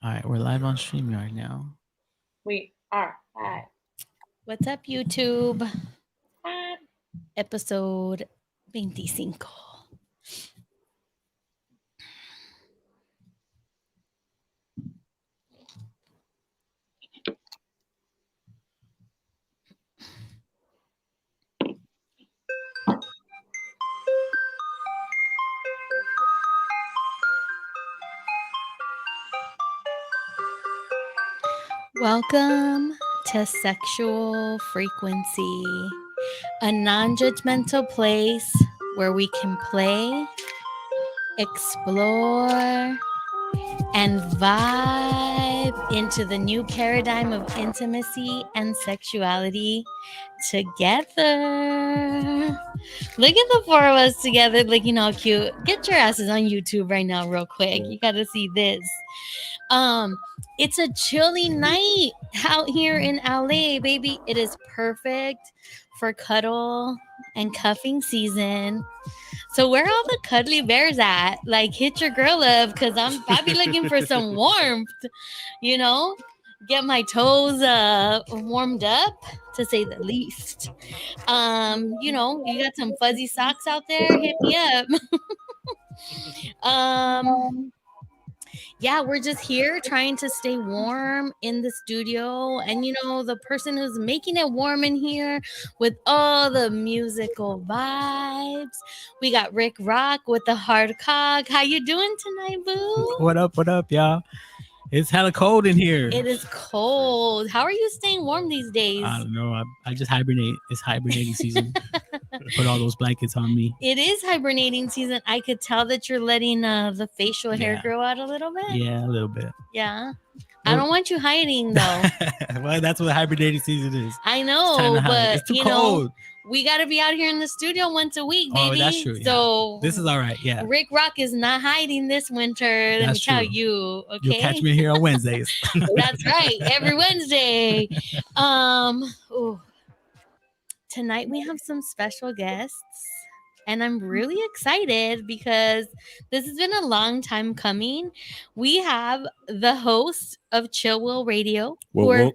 All right, we're live on StreamYard now. We are live. What's up, YouTube? Live. Episode 25. Welcome to Sexual Frequency, a non-judgmental place where we can play, explore, and vibe into the new paradigm of intimacy and sexuality together. Look at the four of us together looking all cute. Get your asses on YouTube right now, real quick. You gotta see this. It's a chilly night out here in LA, baby. It is perfect for cuddle and cuffing season. So where all the cuddly bears at? Like, hit your girl up, because I be looking for some warmth, you know? Get my toes warmed up, to say the least. You got some fuzzy socks out there, hit me up. Yeah, we're just here trying to stay warm in the studio. And the person who's making it warm in here with all the musical vibes, we got Rick Rock with the hard cock. How you doing tonight, boo? What up, y'all? It's hella cold in here. It is cold. How are you staying warm these days? I don't know. I just hibernate. It's hibernating season. Put all those blankets on me. It is hibernating season. I could tell that you're letting the facial hair grow out a little bit. Yeah, a little bit. Yeah. I don't want you hiding, though. Well, that's what hibernating season is. I know, but it's too cold. We got to be out here in the studio once a week, baby. Oh, that's true. Yeah. So this is all right. Yeah. Rick Rock is not hiding this winter. Let me tell you. Okay. You'll catch me here on Wednesdays. That's right. Every Wednesday. Ooh. Tonight we have some special guests. And I'm really excited because this has been a long time coming. We have the host of Chill Will Radio, who are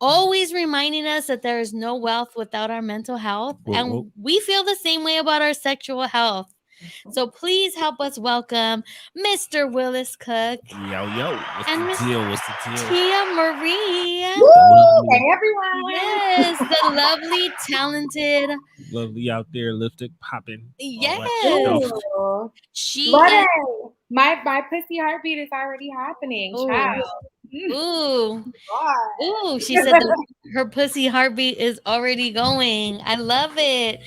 always reminding us that there is no wealth without our mental health. And we feel the same way about our sexual health. So please help us welcome Mr. Willis Cook. Yo. What's the deal? Tia Marie. Woo! Hey, everyone. Yes, the lovely, talented. Lovely out there, lifted, popping. Yes. She is... My pussy heartbeat is already happening, child. Ooh, she said her pussy heartbeat is already going. I love it.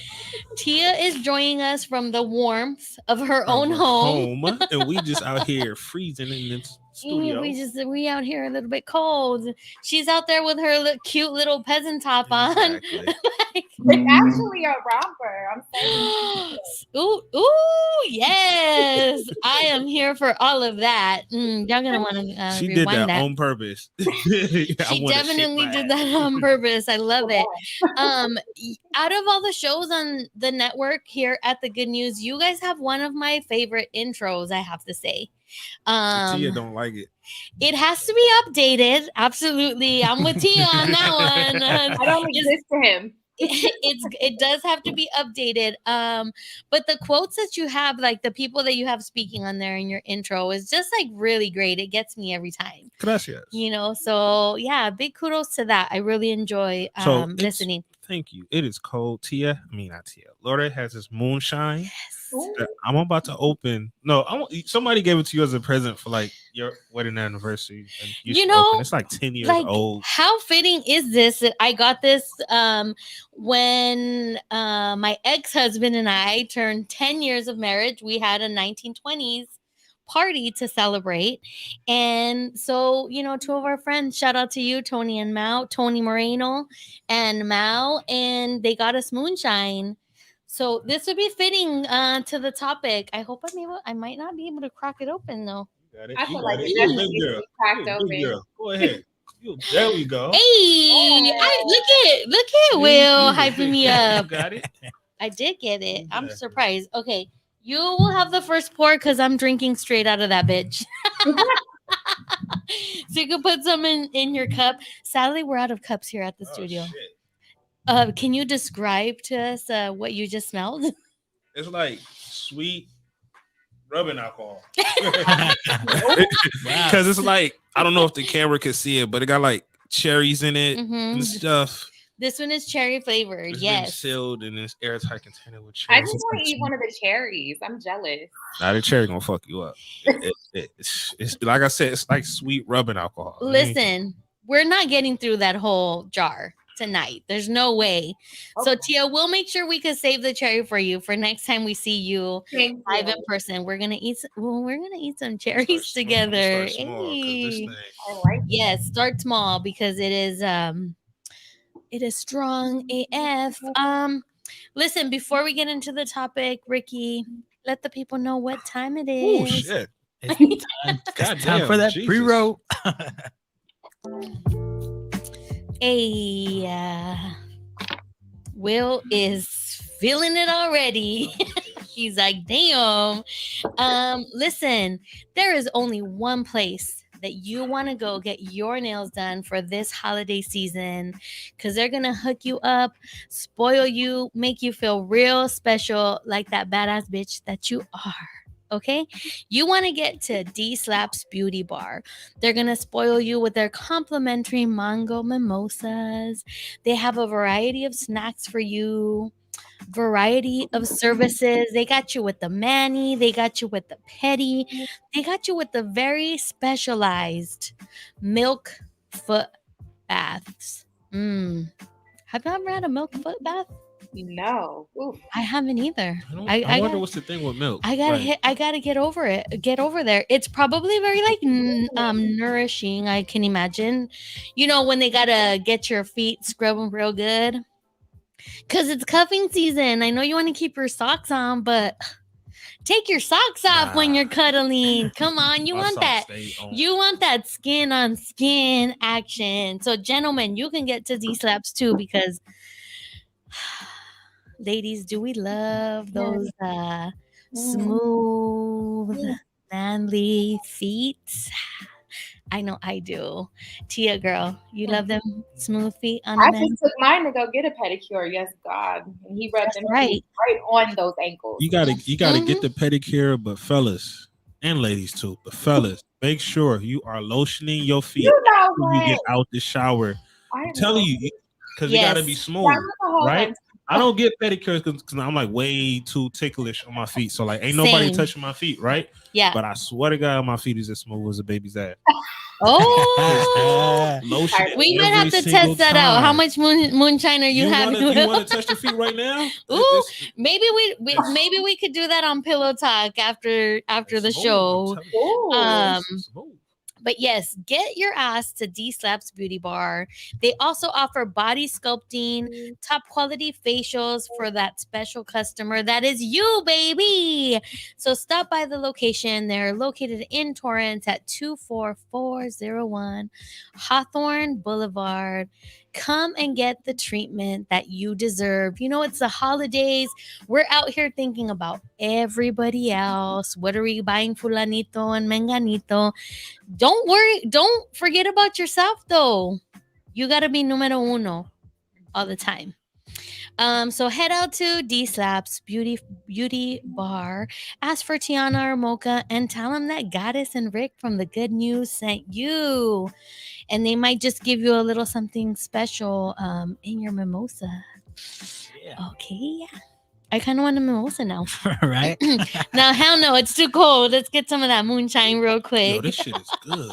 Tia is joining us from the warmth of her own home. And we just out here freezing in this studio. We out here a little bit cold. She's out there with her cute little peasant top on. Exactly. It's actually a romper. I'm saying. Ooh, yes. I am here for all of that. Y'all gonna want to she did that on purpose. She definitely did that on purpose. I love it. Out of all the shows on the network here at The Good News, you guys have one of my favorite intros, I have to say. Tia don't like it. It has to be updated. Absolutely. I'm with Tia on that one. I don't exist for him. It does have to be updated. But the quotes that you have, like the people that you have speaking on there in your intro, is just like really great. It gets me every time. Gracias. So yeah, big kudos to that. I really enjoy listening. Thank you. It is cold. Not Tia. Laura has this moonshine. Yes. I'm about to open. No, somebody gave it to you as a present for like your wedding anniversary. And it's like 10 years old. How fitting is this? I got this when my ex-husband and I turned 10 years of marriage. We had a 1920s party to celebrate. And so, two of our friends, shout out to you, Tony and Mao, Tony Moreno and Mao, and they got us moonshine. So this would be fitting to the topic. I hope I might not be able to crack it open though. I feel like it definitely cracked open. Go ahead. There we go. Hey, look at Will hyping me up. Got it? I did get it. I'm surprised. Okay, you will have the first pour because I'm drinking straight out of that bitch. So you can put some in your cup. Sadly, we're out of cups here at the studio. Shit. Can you describe to us what you just smelled? It's like sweet rubbing alcohol. Wow. Because it's like, I don't know if the camera can see it, but it got like cherries in it Mhm. and stuff. This one is cherry flavored. It's been yes. sealed in this airtight container with I cherries. just want to eat one of the cherries. I'm jealous. Now the cherry gonna fuck you up. It's like I said, it's like sweet rubbing alcohol. Listen, we're not getting through that whole jar tonight. There's no way. So Tia, we'll make sure we can save the cherry for you for next time we see you Thank live in you. person. We're gonna eat. We're gonna eat some cherries together. Start small, 'cause this Hey. thing- I like Yes, start small because it is strong AF. Listen, before we get into the topic, Ricky, let the people know what time it Oh is. shit! It's time, Goddamn, for that Jesus. pre-roll. Hey, Will is feeling it already. He's like, damn. Listen, there is only one place that you want to go get your nails done for this holiday season because they're going to hook you up, spoil you, make you feel real special like that badass bitch that you are. Okay, you want to get to D Slaps Beauty Bar. They're going to spoil you with their complimentary mango mimosas. They have a variety of snacks for you, variety of services. They got you with the mani, they got you with the pedi, they got you with the very specialized milk foot baths. Have you ever had a milk foot bath? No. Oof. I haven't either. I wonder what's the thing with milk. I gotta get over it. Get over there. It's probably very like nourishing. I can imagine. You know when they gotta get your feet scrubbing real good, cause it's cuffing season. I know you want to keep your socks on, but take your socks off when you're cuddling. Come on, you want that. You want that skin on skin action. So gentlemen, you can get to D Slaps too because. Ladies, do we love those smooth, manly feet? I know I do. Tia, girl, you love them smooth feet on I a man? just took mine to go get a pedicure. Yes, God, and he rubbed them right on those ankles. You gotta get the pedicure, but fellas and ladies too. But fellas, make sure you are lotioning your feet when you get out the shower. I'm telling you, because you gotta be smooth, right? I don't get pedicures because I'm like way too ticklish on my feet. So like ain't nobody touching my feet, right? Yeah. But I swear to God, my feet is as smooth as a baby's ass. Oh, we might have to test that out. How much moonshine are you having? You want to touch your feet right now? Ooh, maybe we could do that on Pillow Talk after the show. But yes, get your ass to D Slaps Beauty Bar. They also offer body sculpting, top quality facials for that special customer that is you, baby. So stop by the location. They're located in Torrance at 24401 Hawthorne Boulevard. Come and get the treatment that you deserve. You know, it's the holidays. We're out here thinking about everybody else. What are we buying fulanito and menganito? Don't worry. Don't forget about yourself, though. You got to be numero uno all the time. So head out to D Slaps Beauty Bar, ask for Tiana or Mocha, and tell them that Goddess and Rick from The Good News sent you. And they might just give you a little something special in your mimosa. Yeah. Okay. I kind of want a mimosa now. Right? Now, hell no, it's too cold. Let's get some of that moonshine real quick. Yo, this shit is good.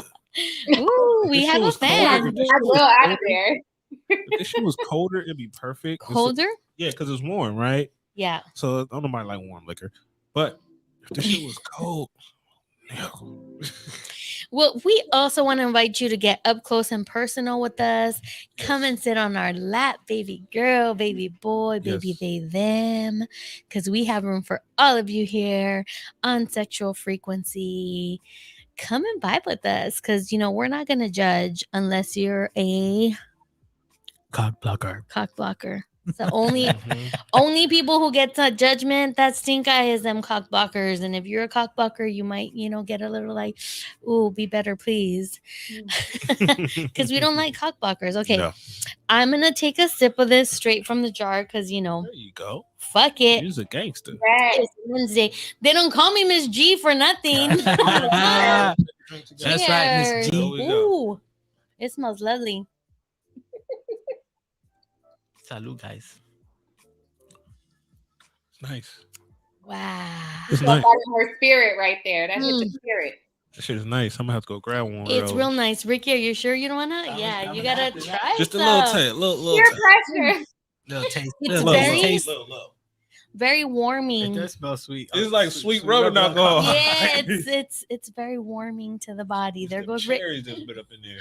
Ooh, we have a fan. I will out of there. If this shit was colder, it'd be perfect. Colder? Yeah, because it's warm, right? Yeah. So I don't know, nobody like warm liquor. But if this shit was cold, no. Well, we also want to invite you to get up close and personal with us. Come and sit on our lap, baby girl, baby boy, baby they, them. Because we have room for all of you here on Sexual Frequency. Come and vibe with us because, you know, we're not going to judge unless you're a cock blocker. So only people who get to judgment that stink eye is them cockblockers. And if you're a cockblocker, you might, get a little like, ooh, be better, please. Because we don't like cockblockers. Okay. No. I'm going to take a sip of this straight from the jar because, There you go. Fuck it. You're a gangster. It's Wednesday. They don't call me Miss G for nothing. That's right, Miss G. Ooh, it smells lovely. Salud, guys. Nice. Wow. It's nice. Her spirit right there. That hit the spirit. That shit is nice. I'm gonna have to go grab one. It's real nice. Ricky, are you sure you don't wanna? Yeah, you gotta try. Just a little taste. Little peer pressure. Little taste. It's very warming. It does smell sweet. It's like sweet rubbing alcohol. Yeah, it's very warming to the body. There goes cherries that's been up in there.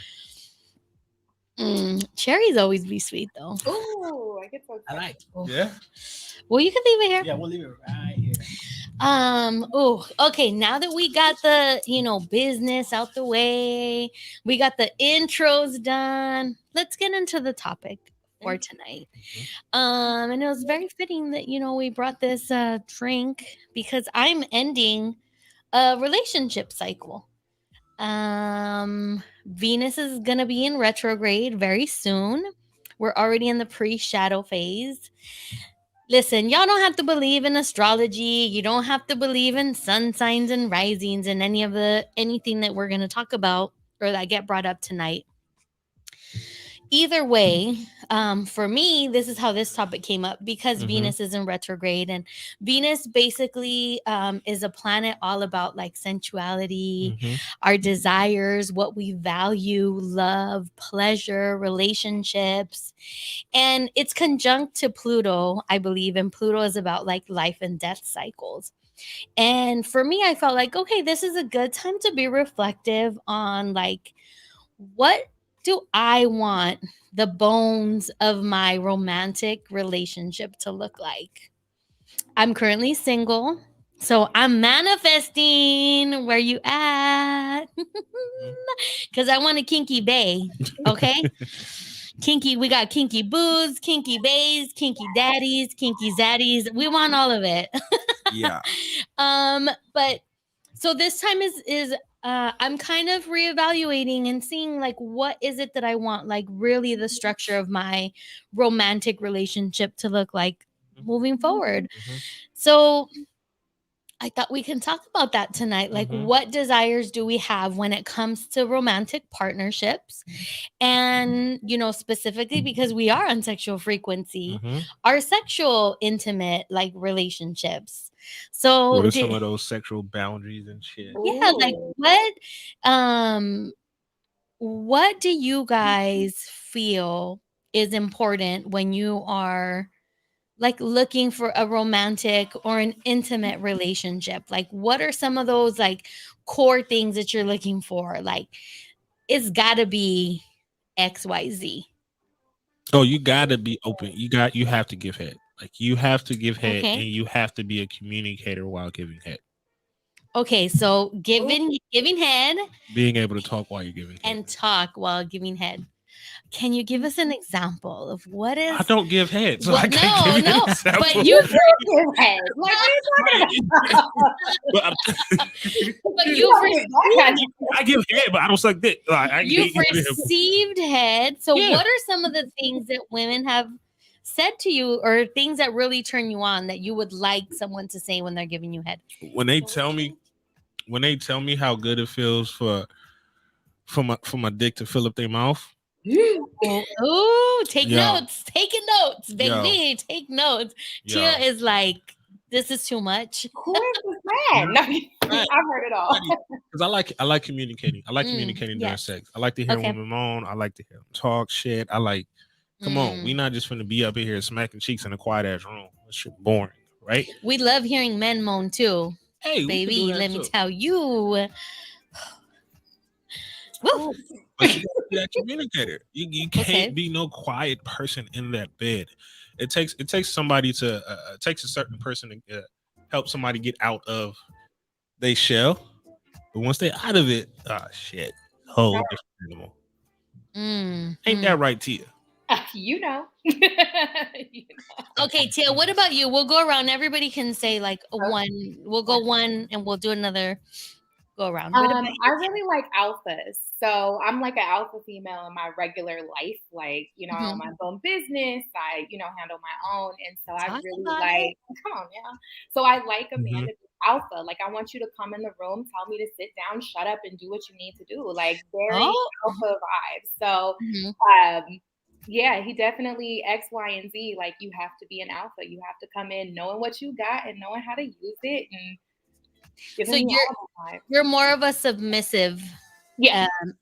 Cherries always be sweet though. Ooh, I get so excited. I like. Yeah. Well, you can leave it here. Yeah, we'll leave it right here. Okay, now that we got the business out the way, we got the intros done, let's get into the topic for tonight. And it was very fitting that we brought this drink because I'm ending a relationship cycle. Venus is gonna be in retrograde very soon. We're already in the pre-shadow phase. Listen, y'all don't have to believe in astrology. You don't have to believe in sun signs and risings and anything that we're going to talk about or that get brought up tonight. Either way, for me, this is how this topic came up because Venus is in retrograde, and Venus basically is a planet all about like sensuality, our desires, what we value, love, pleasure, relationships. And it's conjunct to Pluto, I believe, and Pluto is about like life and death cycles. And for me, I felt like, okay, this is a good time to be reflective on like, what do I want the bones of my romantic relationship to look like? I'm currently single, so I'm manifesting. Where you at? Because I want a kinky bae, okay? Kinky, we got kinky boos, kinky bays, kinky daddies, kinky zaddies. We want all of it. Yeah. But so this time is I'm kind of reevaluating and seeing like what is it that I want, like really the structure of my romantic relationship to look like moving forward. So I thought we can talk about that tonight. Like, what desires do we have when it comes to romantic partnerships? And, specifically because we are on sexual frequency, our sexual, intimate, like relationships. So, what are some of those sexual boundaries and shit? Yeah, like what do you guys feel is important when you are like looking for a romantic or an intimate relationship? Like, what are some of those like core things that you're looking for? Like, it's got to be XYZ. Oh, you got to be open. You have to give head. Like, you have to give head, and you have to be a communicator while giving head. Okay, so giving head, being able to talk while you're giving head, and talk while giving head. Can you give us an example of what is? I don't give head, so I can't give you an example. But you give head. Like, what are you talking about? I give head, but I don't suck dick. Like, you've received head. So what are some of the things that women have said to you, or things that really turn you on that you would like someone to say when they're giving you head? When they tell me how good it feels for my dick to fill up their mouth. Oh, take notes. Taking notes, baby. Take notes. Tia is like, this is too much. Who is this man? No, I've heard it all. Because I like communicating. I like communicating during sex. I like to hear women moan. I like to hear them talk shit. I like, come on, we not just finna be up in here smacking cheeks in a quiet ass room. That shit boring, right? We love hearing men moan too. Hey, baby, let me tell you. Woo. But you gotta be that communicator. You can't be no quiet person in that bed. It takes somebody to it takes a certain person to help somebody get out of their shell. But once they're out of it, shit, whole different animal. Ain't that right, Tia? You know. Okay, Tia, what about you? We'll go around. Everybody can say like one. We'll go one and we'll do another go around. I really like alphas. So I'm like an alpha female in my regular life. Like, you know, my own business. I, you know, handle my own. And so I really like, come on now. So I like a man to be alpha. Like, I want you to come in the room, tell me to sit down, shut up, and do what you need to do. Like, very alpha vibes. So, yeah, he definitely X, Y, and Z. Like, you have to be an alpha. You have to come in knowing what you got and knowing how to use it. And so you're more of a submissive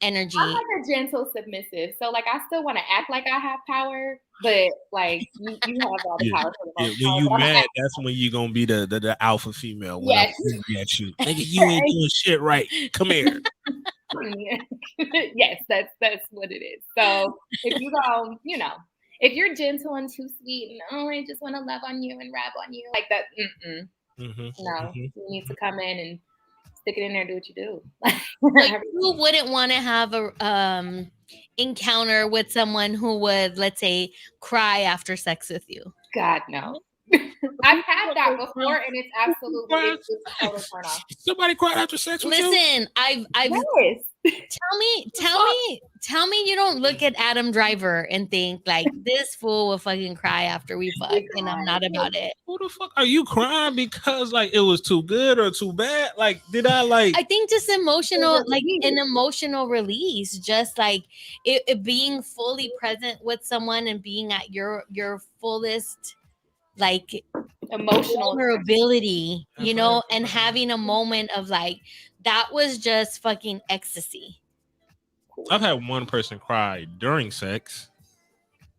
energy. I'm like a gentle submissive. So like I still want to act like I have power, but like you have all the power. When you mad, that's when you're gonna be the alpha female. When I'm angry at you, nigga, you ain't doing shit right. Come here. Yes, that's what it is. So if you go, you know, if you're gentle and too sweet and I just want to love on you and rap on you like that, no, you need to come in and stick it in there and do what you do. Like, you wouldn't want to have a encounter with someone who would, let's say, cry after sex with you. God, no. I've had that before, and it's absolutely it's a total turn off. Somebody cried after sex with you? Listen, I've tell me you don't look at Adam Driver and think like this fool will fucking cry after we fuck, and I'm not about it. Who the fuck are you crying because like it was too good or too bad? Like, did I like? I think just emotional, like an emotional release, just like it being fully present with someone and being at your fullest, like emotional vulnerability, you know, and having a moment of like that was just fucking ecstasy. I've had one person cry during sex.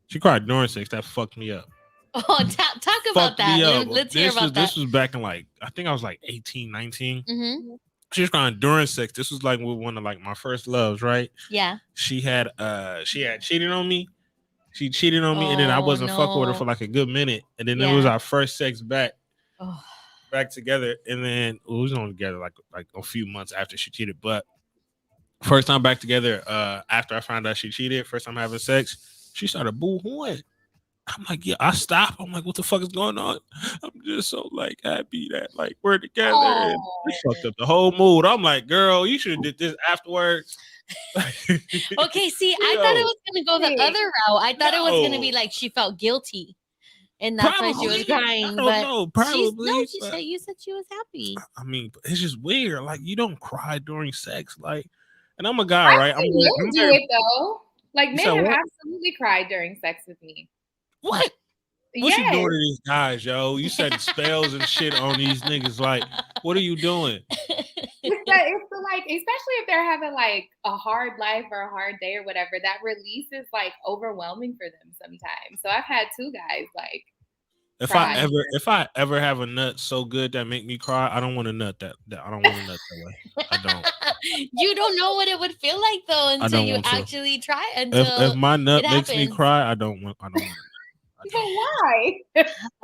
She cried during sex. That fucked me up. Oh, talk about that. Let's hear about that. This was back in like, I think I was like 18, 19. She was crying during sex. This was like with one of like my first loves, right? Yeah. She had cheated on me. She cheated on me, and then I wasn't fucking with her for like a good minute. And then it was our first sex back together. And then we was only together like a few months after she cheated. But first time back together, after I found out she cheated, first time having sex, she started boo-hooing. I'm like, yeah, I stopped. I'm like, what the fuck is going on? I'm just so like happy that like we're together. And we fucked up the whole mood. I'm like, girl, you should have did this afterwards. Okay, see, I thought it was gonna go the other route. I thought it was gonna be like she felt guilty, and that's why she was crying. I don't know, probably. You said she was happy. I mean, it's just weird. Like you don't cry during sex, like. And I'm a guy, right? I'm do it though. Like men have absolutely cried during sex with me. What? What you doing to these guys, yo? You setting spells and shit on these niggas. Like, what are you doing? It's like, especially if they're having like a hard life or a hard day or whatever, that release is like overwhelming for them sometimes. So I've had two guys like if I ever have a nut so good that make me cry, I don't want a nut that I don't want a nut that way. I don't. You don't know what it would feel like though until you actually try. If my nut makes me cry, I don't want. But why?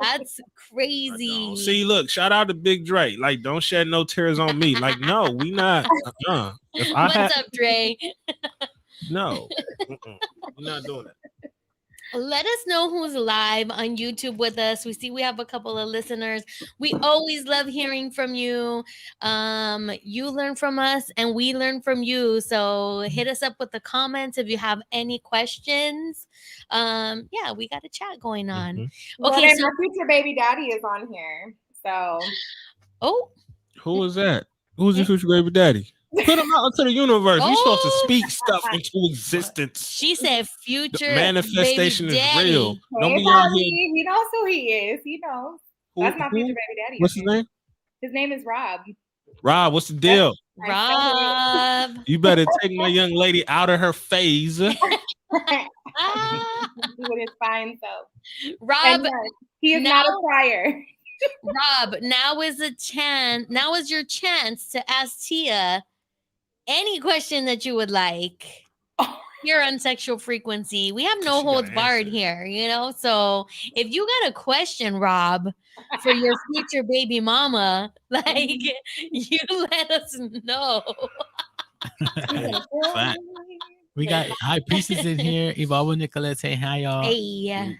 That's crazy. See, look, shout out to Big Dre. Like, don't shed no tears on me. Like, no, we not. What's up, Dre? No, we're not doing it. Let us know who's live on YouTube with us. We see we have a couple of listeners. We always love hearing from you. You learn from us and we learn from you. So hit us up with the comments if you have any questions. Yeah, we got a chat going on. Mm-hmm. Okay, well, so my future baby daddy is on here. So who is that? Who's your future baby daddy? Put him out into the universe. You're supposed to speak stuff into existence. She said future the manifestation baby is daddy. real. Don't be out here. He knows who he is. He knows. That's my future baby daddy. What's his name? His name is Rob. Rob, what's the deal? Rob. You better take my young lady out of her phase. With his fine self. Rob, he is not a crier. Rob, now is your chance to ask Tia any question that you would like here on Sexual Frequency. We have no holds barred here, you know? So if you got a question, Rob, for your future baby mama, like, you let us know. We got High Priestess in here. Evolve Nicolette saying hi, y'all. Hey.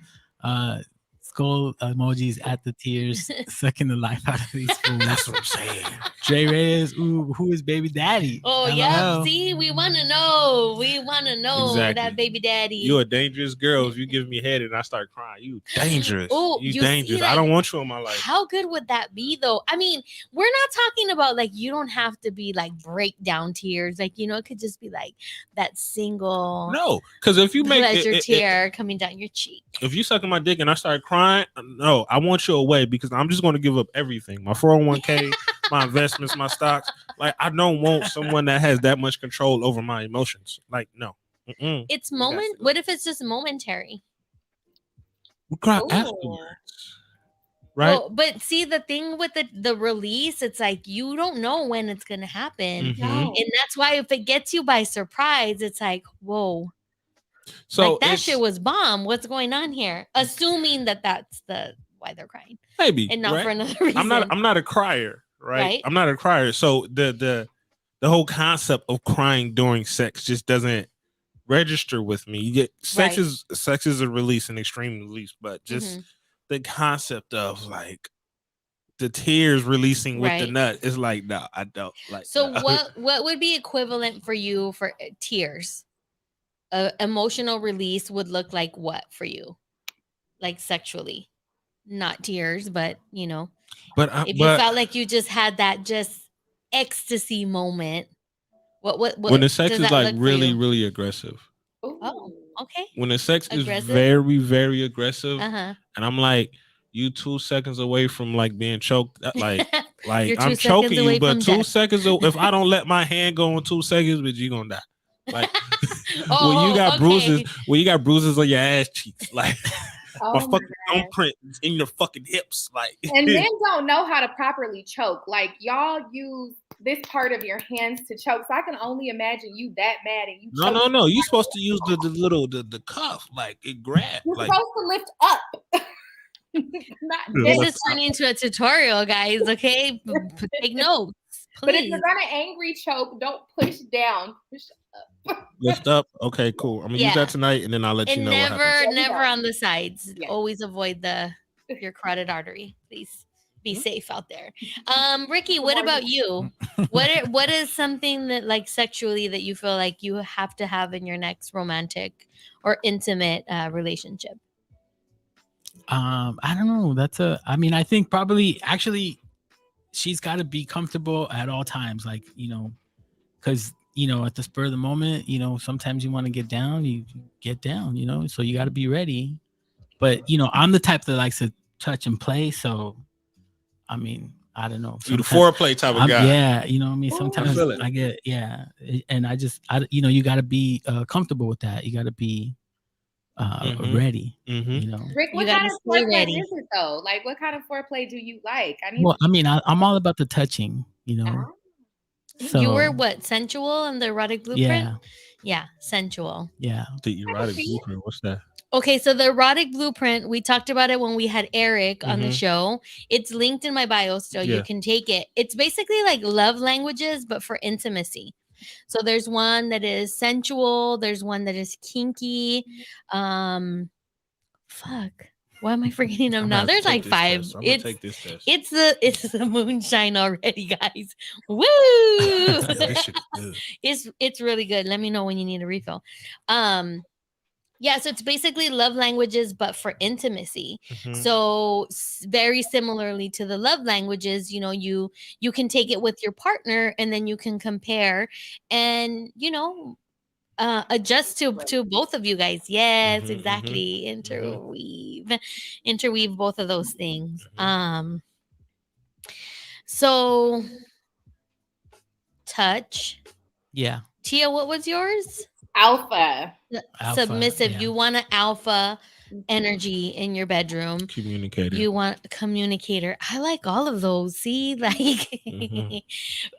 Skull emojis at the tears, sucking the life out of these fools. That's what I'm saying. Dre Reyes, ooh, who is baby daddy? Oh, yeah. See, we want to know. We want to know Exactly. that baby daddy. You a dangerous girl. If you give me head and I start crying, you dangerous. Oh, you dangerous. See, like, I don't want you in my life. How good would that be, though? I mean, we're not talking about like you don't have to be like breakdown tears. Like, you know, it could just be like that single. No, because if you make pleasure tear coming down your cheek. If you sucking my dick and I start crying, no, I want you away because I'm just going to give up everything. My 401k, my investments, my stocks. Like, I don't want someone that has that much control over my emotions. Like, no. Mm-mm. It's moment. What if it's just momentary? We cry afterwards. Right. Well, but see, the thing with the release, it's like you don't know when it's going to happen. Mm-hmm. And that's why if it gets you by surprise, it's like, whoa. So like that shit was bomb. What's going on here? Assuming that that's why they're crying. Maybe. And not for another reason. I'm not a crier, right? I'm not a crier. So the whole concept of crying during sex just doesn't register with me. You get sex is a release, an extreme release, but just the concept of like the tears releasing with the nut is like, no, I don't like. So no. what would be equivalent for you for tears? Emotional release would look like what for you? Like sexually, not tears, but you know, if you felt like you just had that just ecstasy moment, what when the sex is like really aggressive. Oh, okay. When the sex is very, very aggressive, and I'm like, you 2 seconds away from like being choked, like I'm choking you, but 2 seconds. If I don't let my hand go in 2 seconds, but you gonna die. Like when you got bruises on your ass cheeks, like my fucking thumbprint in your fucking hips, like. And men don't know how to properly choke. Like y'all use this part of your hands to choke. So I can only imagine you that mad and you. No. You're supposed to use the cuff, like it grabs. You're like, supposed to lift up. This is turning into a tutorial, guys. Okay, take notes. Please. But if you're gonna angry choke, don't push down. Push up. Lift up. Okay, cool. I'm gonna use that tonight, and then I'll let you know. Never on the sides. Yeah. Always avoid your carotid artery. Please be safe out there. Ricky, what about you? What is something that like sexually that you feel like you have to have in your next romantic or intimate relationship? I don't know. I think probably actually she's got to be comfortable at all times. Like, you know, because, you know, at the spur of the moment, you know, sometimes you want to get down, you get down, you know, so you got to be ready. But, you know, I'm the type that likes to touch and play. So, I mean, I don't know. You're the foreplay type of guy. Yeah. You know what I mean? Sometimes I get, and you know, you got to be comfortable with that. You got to be ready. You know, Rick, what kind of foreplay is it though? Like, what kind of foreplay do you like? I'm all about the touching. You know, so you were what, sensual in the Erotic Blueprint? Yeah, sensual. Yeah, the Erotic Blueprint. What's that? Okay, so the Erotic Blueprint, we talked about it when we had Eric on the show. It's linked in my bio, so you can take it. It's basically like love languages, but for intimacy. So there's one that is sensual. There's one that is kinky. Why am I forgetting them now? There's like 5. It's the moonshine already, guys. Woo! It's really good. Let me know when you need a refill. Yeah, so it's basically love languages, but for intimacy. So very similarly to the love languages, you know, you can take it with your partner and then you can compare and, you know, adjust to both of you guys. Yes, exactly. Interweave both of those things. So touch. Yeah. Tia, what was yours? Alpha. Submissive. Yeah. You want an alpha energy in your bedroom. Communicator. You want a communicator. I like all of those. See, like,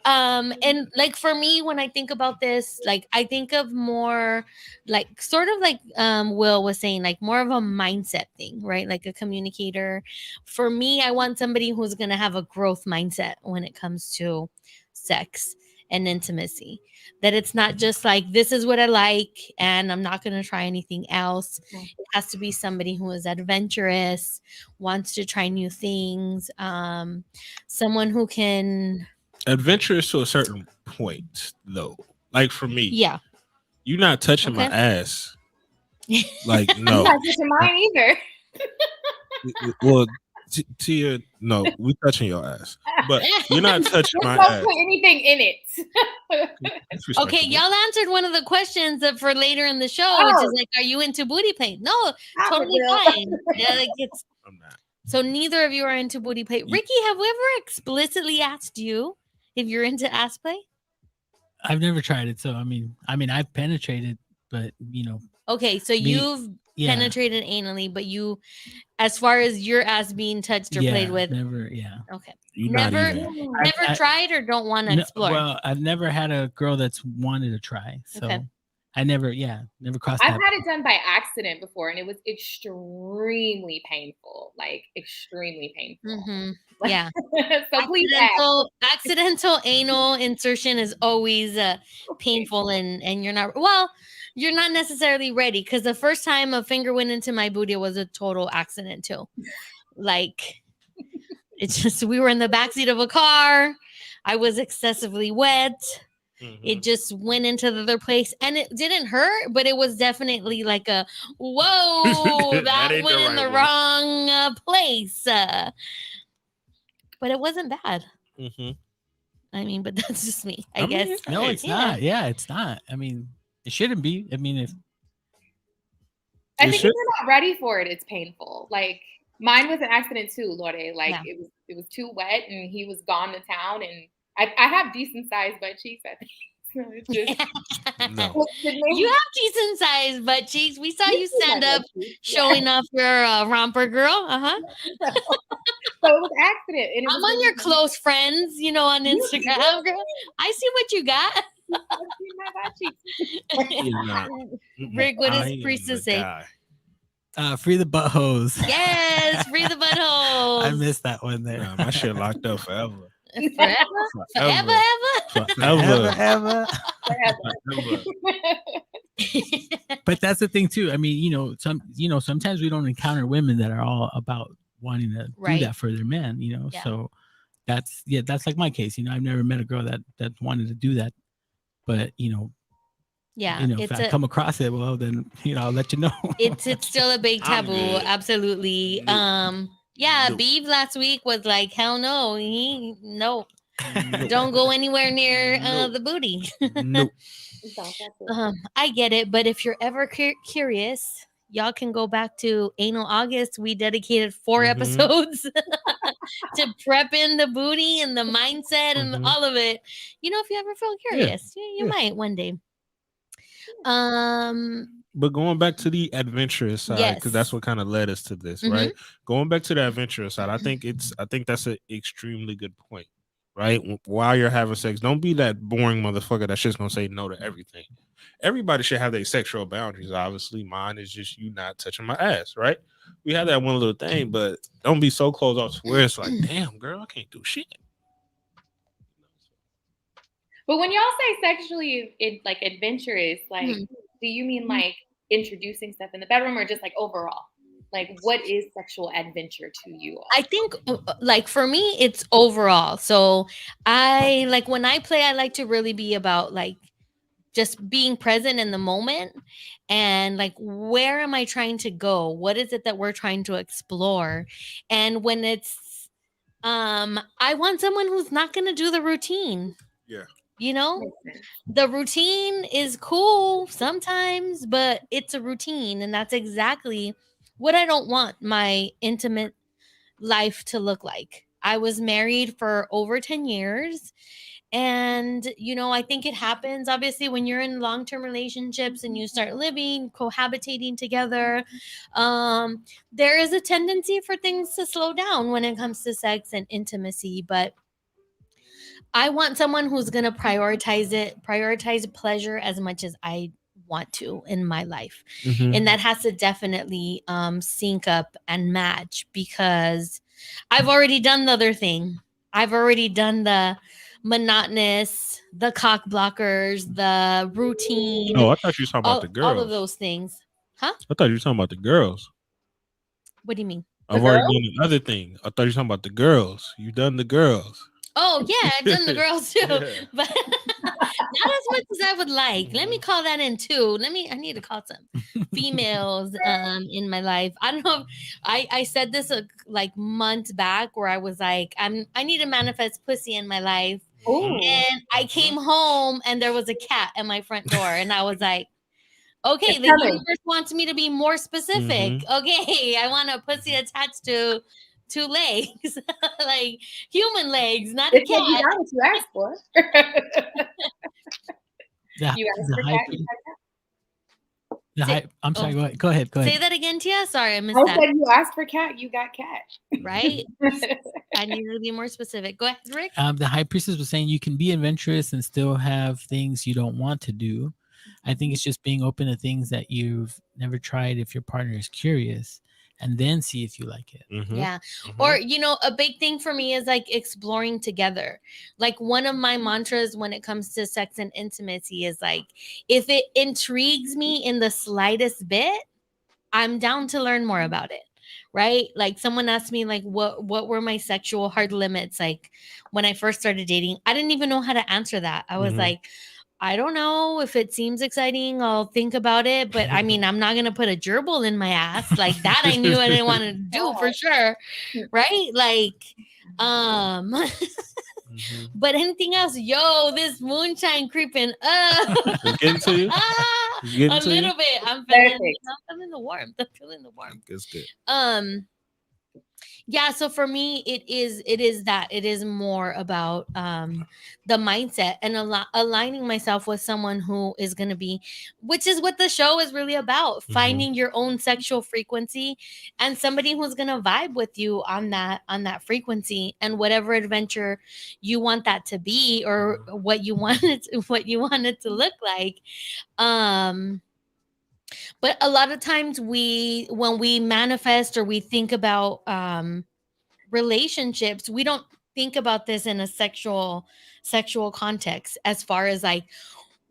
and like for me, when I think about this, like I think of more like sort of like Will was saying, like more of a mindset thing, right? Like a communicator. For me, I want somebody who's gonna have a growth mindset when it comes to sex. and intimacy. That it's not just like, this is what I like and I'm not going to try anything else. It has to be somebody who is adventurous, wants to try new things, someone who can... Adventurous to a certain point, though. Like for me, yeah, you're not touching my ass. Like, no. You're not touching mine either. Well, Tia, no, we touching your ass, but you're not touching my ass. Don't put anything in it. Okay, y'all answered one of the questions that for later in the show, which is like, are you into booty play? No, totally fine. Yeah, like I'm not. So neither of you are into booty play. Ricky, have we ever explicitly asked you if you're into ass play? I've never tried it, so I mean, I've penetrated, but you know. Okay, so you've penetrated anally, but you, as far as your ass being touched or played with, never. Yeah. Okay. You're never tried or don't want to explore. Well, I've never had a girl that's wanted to try, so I never crossed. I've had it done by accident before, and it was extremely painful, like extremely painful. Mm-hmm. Yeah. So please, accidental anal insertion is always painful, and you're not necessarily ready, because the first time a finger went into my booty was a total accident too. Like, it's just, we were in the backseat of a car. I was excessively wet. Mm-hmm. It just went into the other place, and it didn't hurt, but it was definitely like a, whoa, that went in the wrong place. But it wasn't bad. Mm-hmm. I mean, but that's just me, I guess. No, it's not. Yeah, it's not. I mean, it shouldn't be. I mean, I think if you're not ready for it, it's painful. Like, mine was an accident too, Lorde. Like, it was too wet, and he was gone to town, and I have decent sized butt cheeks, I think. So it's just, no. You have decent sized butt cheeks. We saw you stand up showing off your romper, girl. So it was an accident. And I'm on your close friends, on Instagram, girl. I see what you got. Rick, what does Priestess say? Free the buttholes. Yes, free the buttholes. I missed that one there. Nah, my shit locked up forever. Forever. But that's the thing too. I mean, sometimes we don't encounter women that are all about wanting to do that for their men. So that's like my case. I've never met a girl that wanted to do that, but if I come across it, well, then I'll let you know. It's still a big taboo. Absolutely. Beeve last week was like, hell no. Don't go anywhere near the booty. Nope. I get it, but if you're ever curious, y'all can go back to Anal August. We dedicated 4 episodes to prepping the booty and the mindset and all of it. If you ever feel curious, you might one day. But going back to the adventurous side, because that's what kind of led us to this, right? Going back to the adventurous side, I think that's an extremely good point, right? While you're having sex, don't be that boring motherfucker that's just gonna say no to everything. Everybody should have their sexual boundaries. Obviously, mine is just you not touching my ass, right? We have that one little thing, but don't be so closed off to where it's like, damn, girl, I can't do shit. But when y'all say sexually, like adventurous, like, do you mean like introducing stuff in the bedroom, or just like overall? Like, what is sexual adventure to you all? I think, like, for me, it's overall. So when I play, I like to really be about like just being present in the moment, and like, where am I trying to go? What is it that we're trying to explore? And when it's, I want someone who's not going to do the routine. Yeah. The routine is cool sometimes, but it's a routine, and that's exactly what I don't want my intimate life to look like. I was married for over 10 years, and I think it happens obviously when you're in long-term relationships and you start living, cohabitating together. There is a tendency for things to slow down when it comes to sex and intimacy, but I want someone who's going to prioritize pleasure as much as I want to in my life. And that has to definitely sync up and match, because I've already done the other thing. I've already done the monotonous, the cock blockers, the routine. Oh, I thought you were talking about the girls. All of those things. Huh? I thought you were talking about the girls. What do you mean? I've already done the other thing. I thought you were talking about the girls. You've done the girls. Oh yeah, I've done the girls too, but not as much as I would like. Let me call that in too. I need to call some females in my life. I don't know if I said this like months back where I was like, I need to manifest pussy in my life. Ooh. And I came home and there was a cat at my front door, and I was like, okay, the universe wants me to be more specific. Okay, I want a pussy attached to 2 legs, like human legs, not a cat. You got what you asked for. You asked for cat. I'm sorry. Go ahead. Say that again, Tia. Sorry, I missed that. I said you asked for cat, you got cat. Right? I need to be more specific. Go ahead, Rick. The high priestess was saying you can be adventurous and still have things you don't want to do. I think it's just being open to things that you've never tried if your partner is curious, and then see if you like it. Yeah. Or, a big thing for me is like exploring together. Like one of my mantras when it comes to sex and intimacy is like, if it intrigues me in the slightest bit, I'm down to learn more about it. Right? Like someone asked me like, what were my sexual hard limits? Like when I first started dating, I didn't even know how to answer that. I was like, I don't know. If it seems exciting, I'll think about it. But I mean, I'm not going to put a gerbil in my ass. Like that I knew I didn't want to do for sure. Right? Like, but anything else? Yo, this moonshine creeping up. Getting to you? A little bit. I'm feeling the warmth. I'm feeling the warmth. That's good. Yeah, so for me it is more about the mindset and aligning myself with someone who is going to be, which is what the show is really about, finding your own sexual frequency and somebody who's going to vibe with you on that frequency and whatever adventure you want that to be or what you want it to look like. But a lot of times when we manifest or we think about relationships, we don't think about this in a sexual context as far as like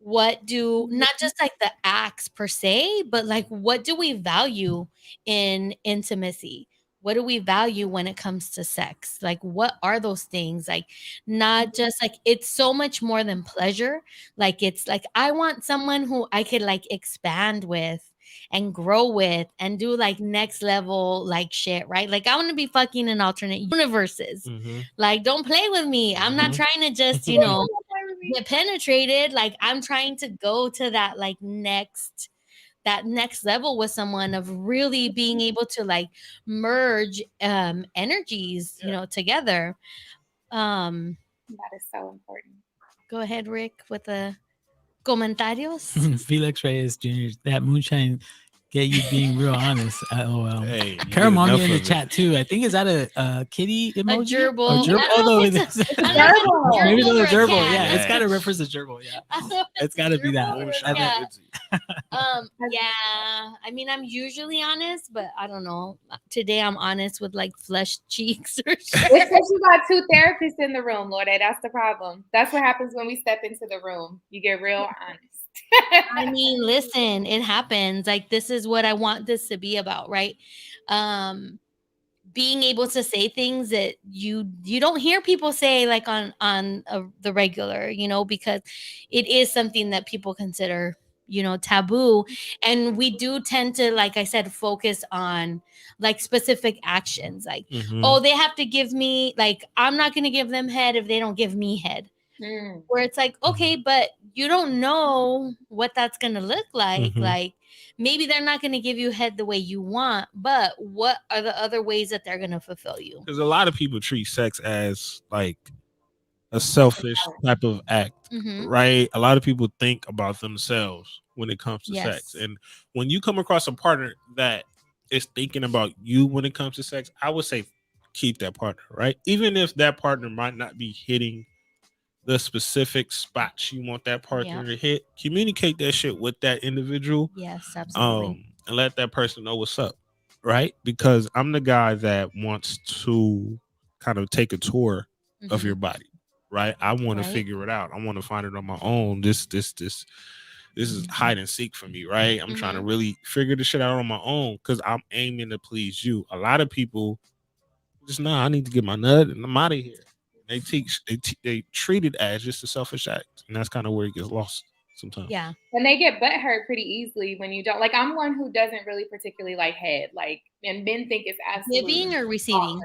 what do not just like the acts per se, but like what do we value in intimacy? What do we value when it comes to sex? Like, what are those things? Like, not just like, it's so much more than pleasure. Like, it's like, I want someone who I could like expand with and grow with and do like next level like shit, right? Like, I want to be fucking in alternate universes. Like, don't play with me. I'm not trying to just, get penetrated. Like, I'm trying to go to that like next level with someone of really being able to like merge energies, together. That is so important. Go ahead, Rick, with the comentarios. Felix Reyes Jr., that moonshine get you being real honest. Hey, Caramel in the chat too. I think, is that a kitty emoji? A gerbil. Maybe it's a gerbil. Yeah, it's got to reference a gerbil. Yeah, it's got to be that. Yeah. I mean, I'm usually honest, but I don't know. Today I'm honest with like flushed cheeks or It's because you got 2 therapists in the room, Lorde. That's the problem. That's what happens when we step into the room. You get real honest. I mean, listen, it happens. Like, this is what I want this to be about, right? Being able to say things that you don't hear people say like on the regular, because it is something that people consider, taboo. And we do tend to, like I said, focus on like specific actions. Like, oh, they have to give me, like, I'm not going to give them head if they don't give me head. Where it's like, okay, but you don't know what that's going to look like. Like, maybe they're not going to give you head the way you want, but what are the other ways that they're going to fulfill you? Because a lot of people treat sex as like a selfish type of act, right? A lot of people think about themselves when it comes to sex. And when you come across a partner that is thinking about you when it comes to sex, I would say keep that partner, right? Even if that partner might not be hitting the specific spots you want that partner to hit, communicate that shit with that individual. Yes, absolutely. And let that person know what's up, right? Because I'm the guy that wants to kind of take a tour of your body, right? I want to figure it out. I want to find it on my own. This is hide and seek for me, right? I'm trying to really figure this shit out on my own because I'm aiming to please you. A lot of people just I need to get my nut and I'm out of here. They treat it as just a selfish act, and that's kind of where it gets lost sometimes. Yeah, and they get butthurt pretty easily when you don't. Like, I'm one who doesn't really particularly like head. Like, and men think it's absolutely giving or receiving.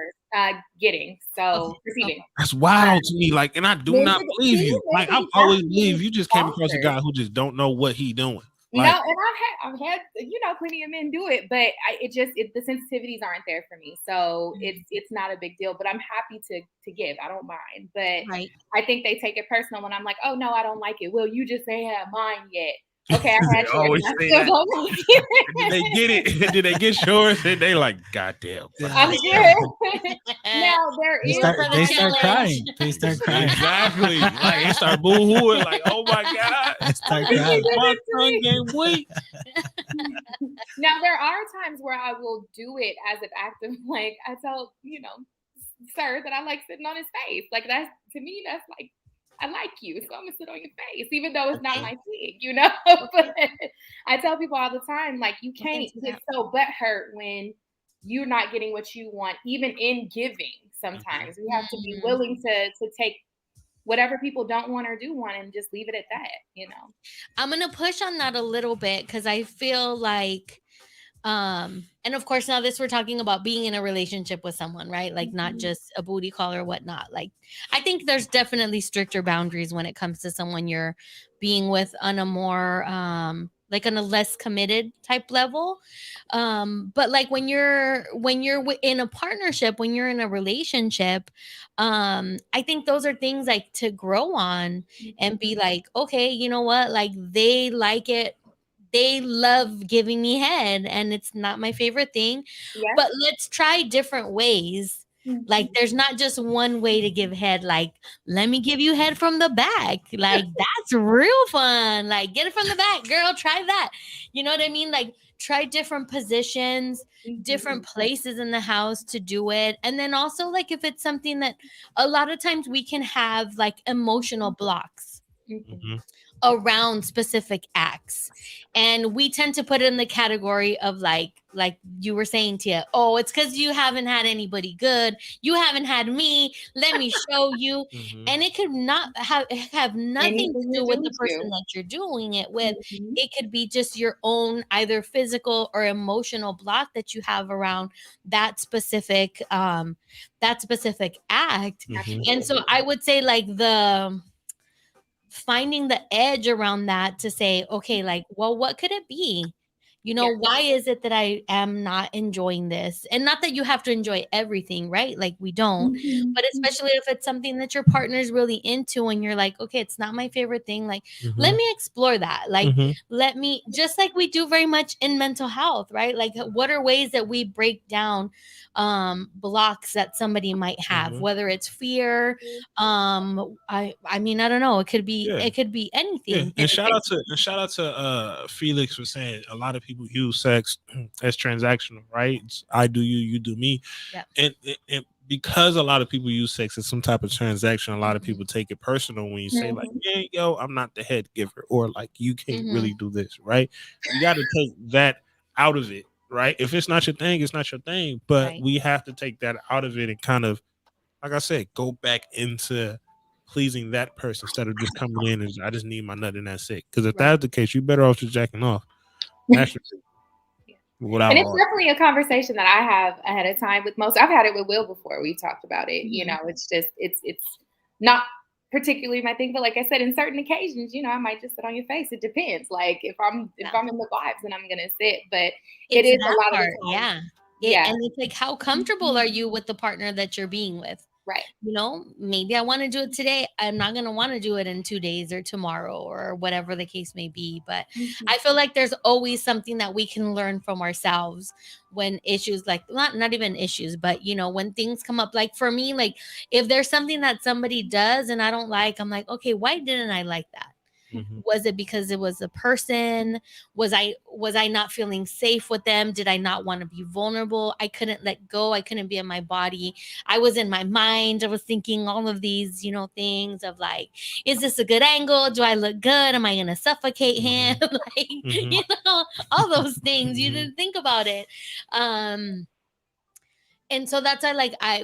Getting. So receiving. That's wild to me. Like, and I do not believe you. Like, I've always believed you just came across a guy who just don't know what he doing. Like, no, and I've had plenty of men do it, but the sensitivities aren't there for me, so it's not a big deal. But I'm happy to give. I don't mind, but I think they take it personal when I'm like, oh no, I don't like it. Well, you just ain't had mine yet. Okay, I had you. Always say that. Did they get it? Did they get yours? And they like, goddamn. I'm good. Now they start crying. They start crying. Exactly. Like they start boo-hooing. Like, oh my god. They start crying. My tongue game weak. Now there are times where I will do it as an act of like I tell sir that I like sitting on his face. Like that's to me that's like. I like you, so I'm gonna sit on your face, even though it's not my thing, But I tell people all the time, like, you can't get so butthurt when you're not getting what you want, even in giving. Sometimes we have to be willing to take whatever people don't want or do want and just leave it at that, I'm gonna push on that a little bit because I feel like and of course now we're talking about being in a relationship with someone, right? Like not just a booty call or whatnot. Like I think there's definitely stricter boundaries when it comes to someone you're being with on a more like on a less committed type level. But like when you're in a partnership, when you're in a relationship, I think those are things like to grow on and be like, okay, you know what? Like they like it. They love giving me head and it's not my favorite thing, but let's try different ways. Like there's not just one way to give head. Like, let me give you head from the back. Like that's real fun. Like get it from the back, girl, try that. You know what I mean? Like try different positions, different places in the house to do it. And then also like if it's something that a lot of times we can have like emotional blocks. Around specific acts, and we tend to put it in the category of like you were saying, Tia, oh, it's because you haven't had anybody good, you haven't had me, let me show you. And it could not have nothing to do with the person that you're doing it with. It could be just your own either physical or emotional block that you have around that specific act. And so I would say like finding the edge around that to say, okay, like, well, what could it be? Why is it that I am not enjoying this? And not that you have to enjoy everything, right? Like we don't, but especially if it's something that your partner is really into and you're like, okay, it's not my favorite thing. Like, let me explore that. Like, let me, just like we do very much in mental health, right? Like what are ways that we break down blocks that somebody might have, whether it's fear. I mean, I don't know. It could be anything. And shout out to Felix for saying a lot of people use sex as transactional, right? It's I do you, you do me. And because a lot of people use sex as some type of transaction, a lot of people take it personal when you say like, yeah, yo, I'm not the head giver, or like you can't really do this, right? You got to take that out of it, right? If it's not your thing, it's not your thing. But we have to take that out of it and kind of, like I said, go back into pleasing that person instead of just coming in and I just need my nut and that's it. Because if that's the case, you're better off just jacking off. Naturally. And it's definitely a conversation that I have ahead of time with most. I've had it with Will before. We talked about it. It's just it's not particularly my thing, but like I said, in certain occasions, I might just sit on your face. It depends. Like if I'm in the vibes, then I'm gonna sit. But it is a lot of the time. And it's like, how comfortable are you with the partner that you're being with? Right. Maybe I want to do it today. I'm not going to want to do it in 2 days or tomorrow or whatever the case may be. But I feel like there's always something that we can learn from ourselves when issues like not even issues, but when things come up, like for me, like if there's something that somebody does and I don't like, I'm like, okay, why didn't I like that? Mm-hmm. Was it because it was a person? Was I not feeling safe with them? Did I not want to be vulnerable? I couldn't let go. I couldn't be in my body. I was in my mind. I was thinking all of these, things of like, is this a good angle? Do I look good? Am I going to suffocate him? Like, all those things. You didn't think about it. And so that's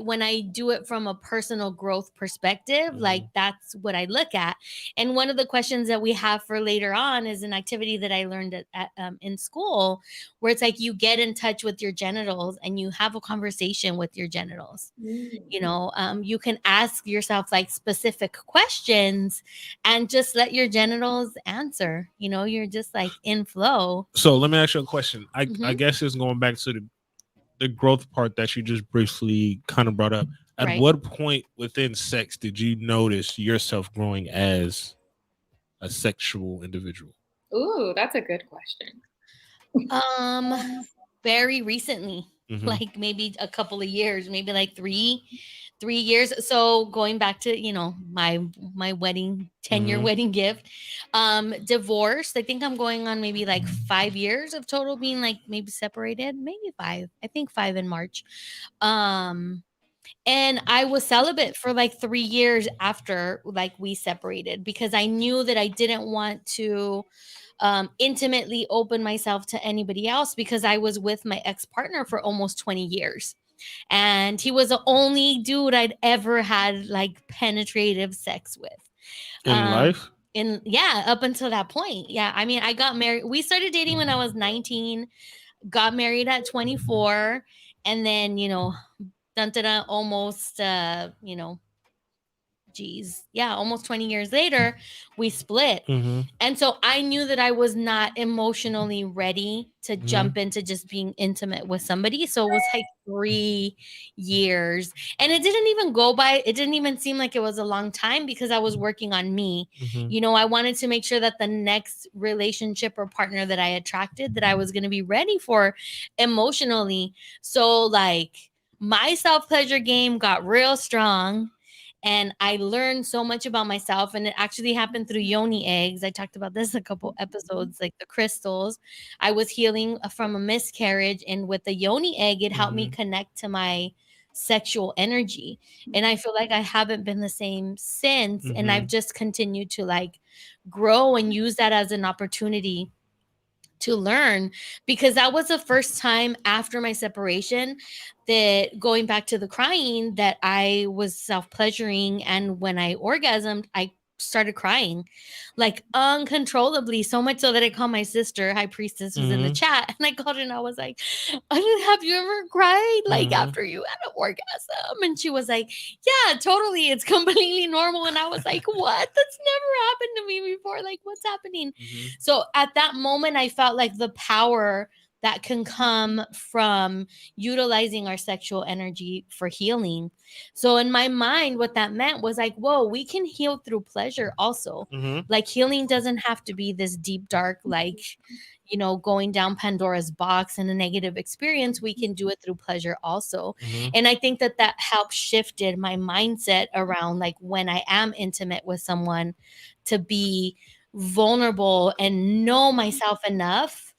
when I do it from a personal growth perspective, like that's what I look at. And one of the questions that we have for later on is an activity that I learned in school, where it's like you get in touch with your genitals and you have a conversation with your genitals. You can ask yourself like specific questions and just let your genitals answer. You're just like in flow. So let me ask you a question. I guess it's going back to the growth part that you just briefly kind of brought up. At what point within sex did you notice yourself growing as a sexual individual? Ooh, that's a good question. Very recently, like maybe a couple of years, maybe like 3 years. So going back to, my wedding, 10-year wedding gift, divorced. I think I'm going on maybe like 5 years of total being like maybe separated, maybe 5. I think 5 in March. And I was celibate for like 3 years after like we separated, because I knew that I didn't want to intimately open myself to anybody else, because I was with my ex-partner for almost 20 years. And he was the only dude I'd ever had like penetrative sex with. In life? Up until that point. Yeah. I mean, I got married. We started dating when I was 19, got married at 24. And then, almost, almost 20 years later, we split. And so I knew that I was not emotionally ready to jump into just being intimate with somebody. So it was like 3 years. And it didn't even go by. It didn't even seem like it was a long time, because I was working on me. I wanted to make sure that the next relationship or partner that I attracted, that I was going to be ready for emotionally. So like my self-pleasure game got real strong. And I learned so much about myself, and it actually happened through yoni eggs. I talked about this a couple episodes, like the crystals. I was healing from a miscarriage, and with the yoni egg, it helped me connect to my sexual energy. And I feel like I haven't been the same since. And I've just continued to like grow and use that as an opportunity to learn, because that was the first time after my separation, that going back to the crying, that I was self-pleasuring. And when I orgasmed, I started crying like uncontrollably, so much so that I called my sister. High Priestess was in the chat, and I called her and I was like, have you ever cried like after you had an orgasm? And she was like, yeah, totally, it's completely normal. And I was like, what? That's never happened to me before. Like, what's happening? So at that moment, I felt like the power that can come from utilizing our sexual energy for healing. So in my mind, what that meant was like, whoa, we can heal through pleasure also. Like healing doesn't have to be this deep, dark, like, going down Pandora's box and a negative experience. We can do it through pleasure also. And I think that helped shifted my mindset around like when I am intimate with someone, to be vulnerable and know myself enough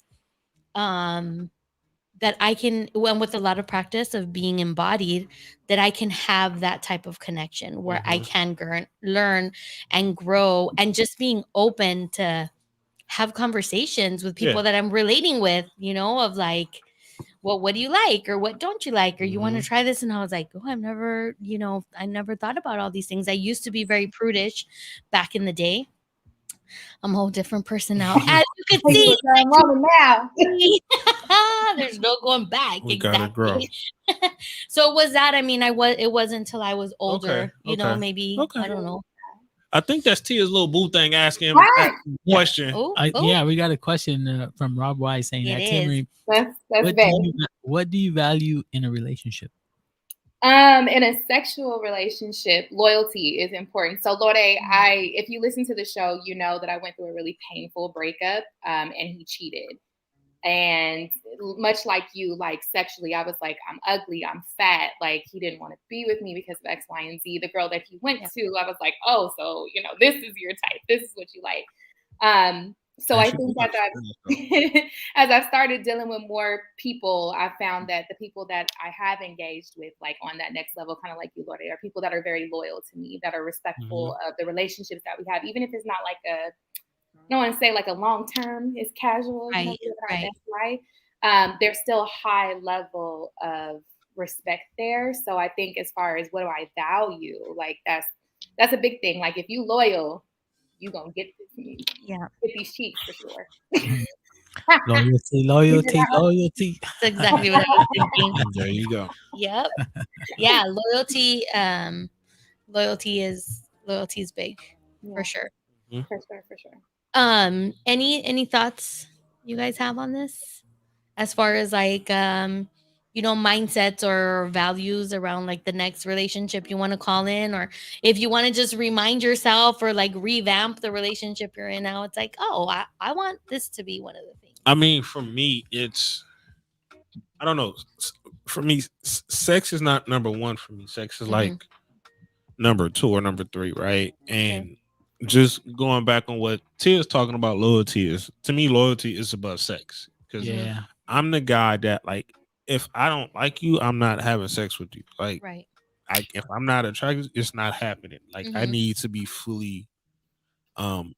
that I can, when with a lot of practice of being embodied, that I can have that type of connection where I can learn and grow, and just being open to have conversations with people that I'm relating with, of like, well, what do you like? Or what don't you like? Or you want to try this? And I was like, oh, I never thought about all these things. I used to be very prudish back in the day. I'm a whole different person now. As you can see, now. There's no going back. We gotta grow. So it was that. I mean, it wasn't until I was older, maybe, I don't know. I think that's Tia's little boo thing asking him a question. Yeah, we got a question from Rob Wise saying that, Timmy, what do you value in a relationship? In a sexual relationship, loyalty is important. So Lorde, if you listen to the show, you know that I went through a really painful breakup, and he cheated. And much like you, like sexually, I was like, I'm ugly, I'm fat. Like he didn't want to be with me because of X, Y, and Z. The girl that he went to, I was like, oh, so, this is your type. This is what you like. So I think that as I've started dealing with more people, I found that the people that I have engaged with, like on that next level, kind of like you, Lord, are people that are very loyal to me, that are respectful of the relationships that we have, even if it's not like I don't want to say like a long term, it's casual, you know, our best life. There's still a high level of respect there. So I think as far as what do I value, like that's a big thing. Like if you loyal, you gonna get these cheeks for sure. Loyalty. That's exactly what I was thinking. There you go. Yep. Yeah, loyalty. Loyalty is big for sure. For sure. Any thoughts you guys have on this, as far as like mindsets or values around like the next relationship you want to call in, or if you want to just remind yourself or like revamp the relationship you're in now? It's like, oh, I want this to be one of the things. I mean, for me, I don't know. For me, sex is not number one for me. Sex is like number 2 or number 3, right? And just going back on what Tia's talking about, loyalty is, to me, loyalty is above sex. Because I'm the guy that, like, if I don't like you, I'm not having sex with you. Like, if I'm not attracted, it's not happening. Like, I need to be fully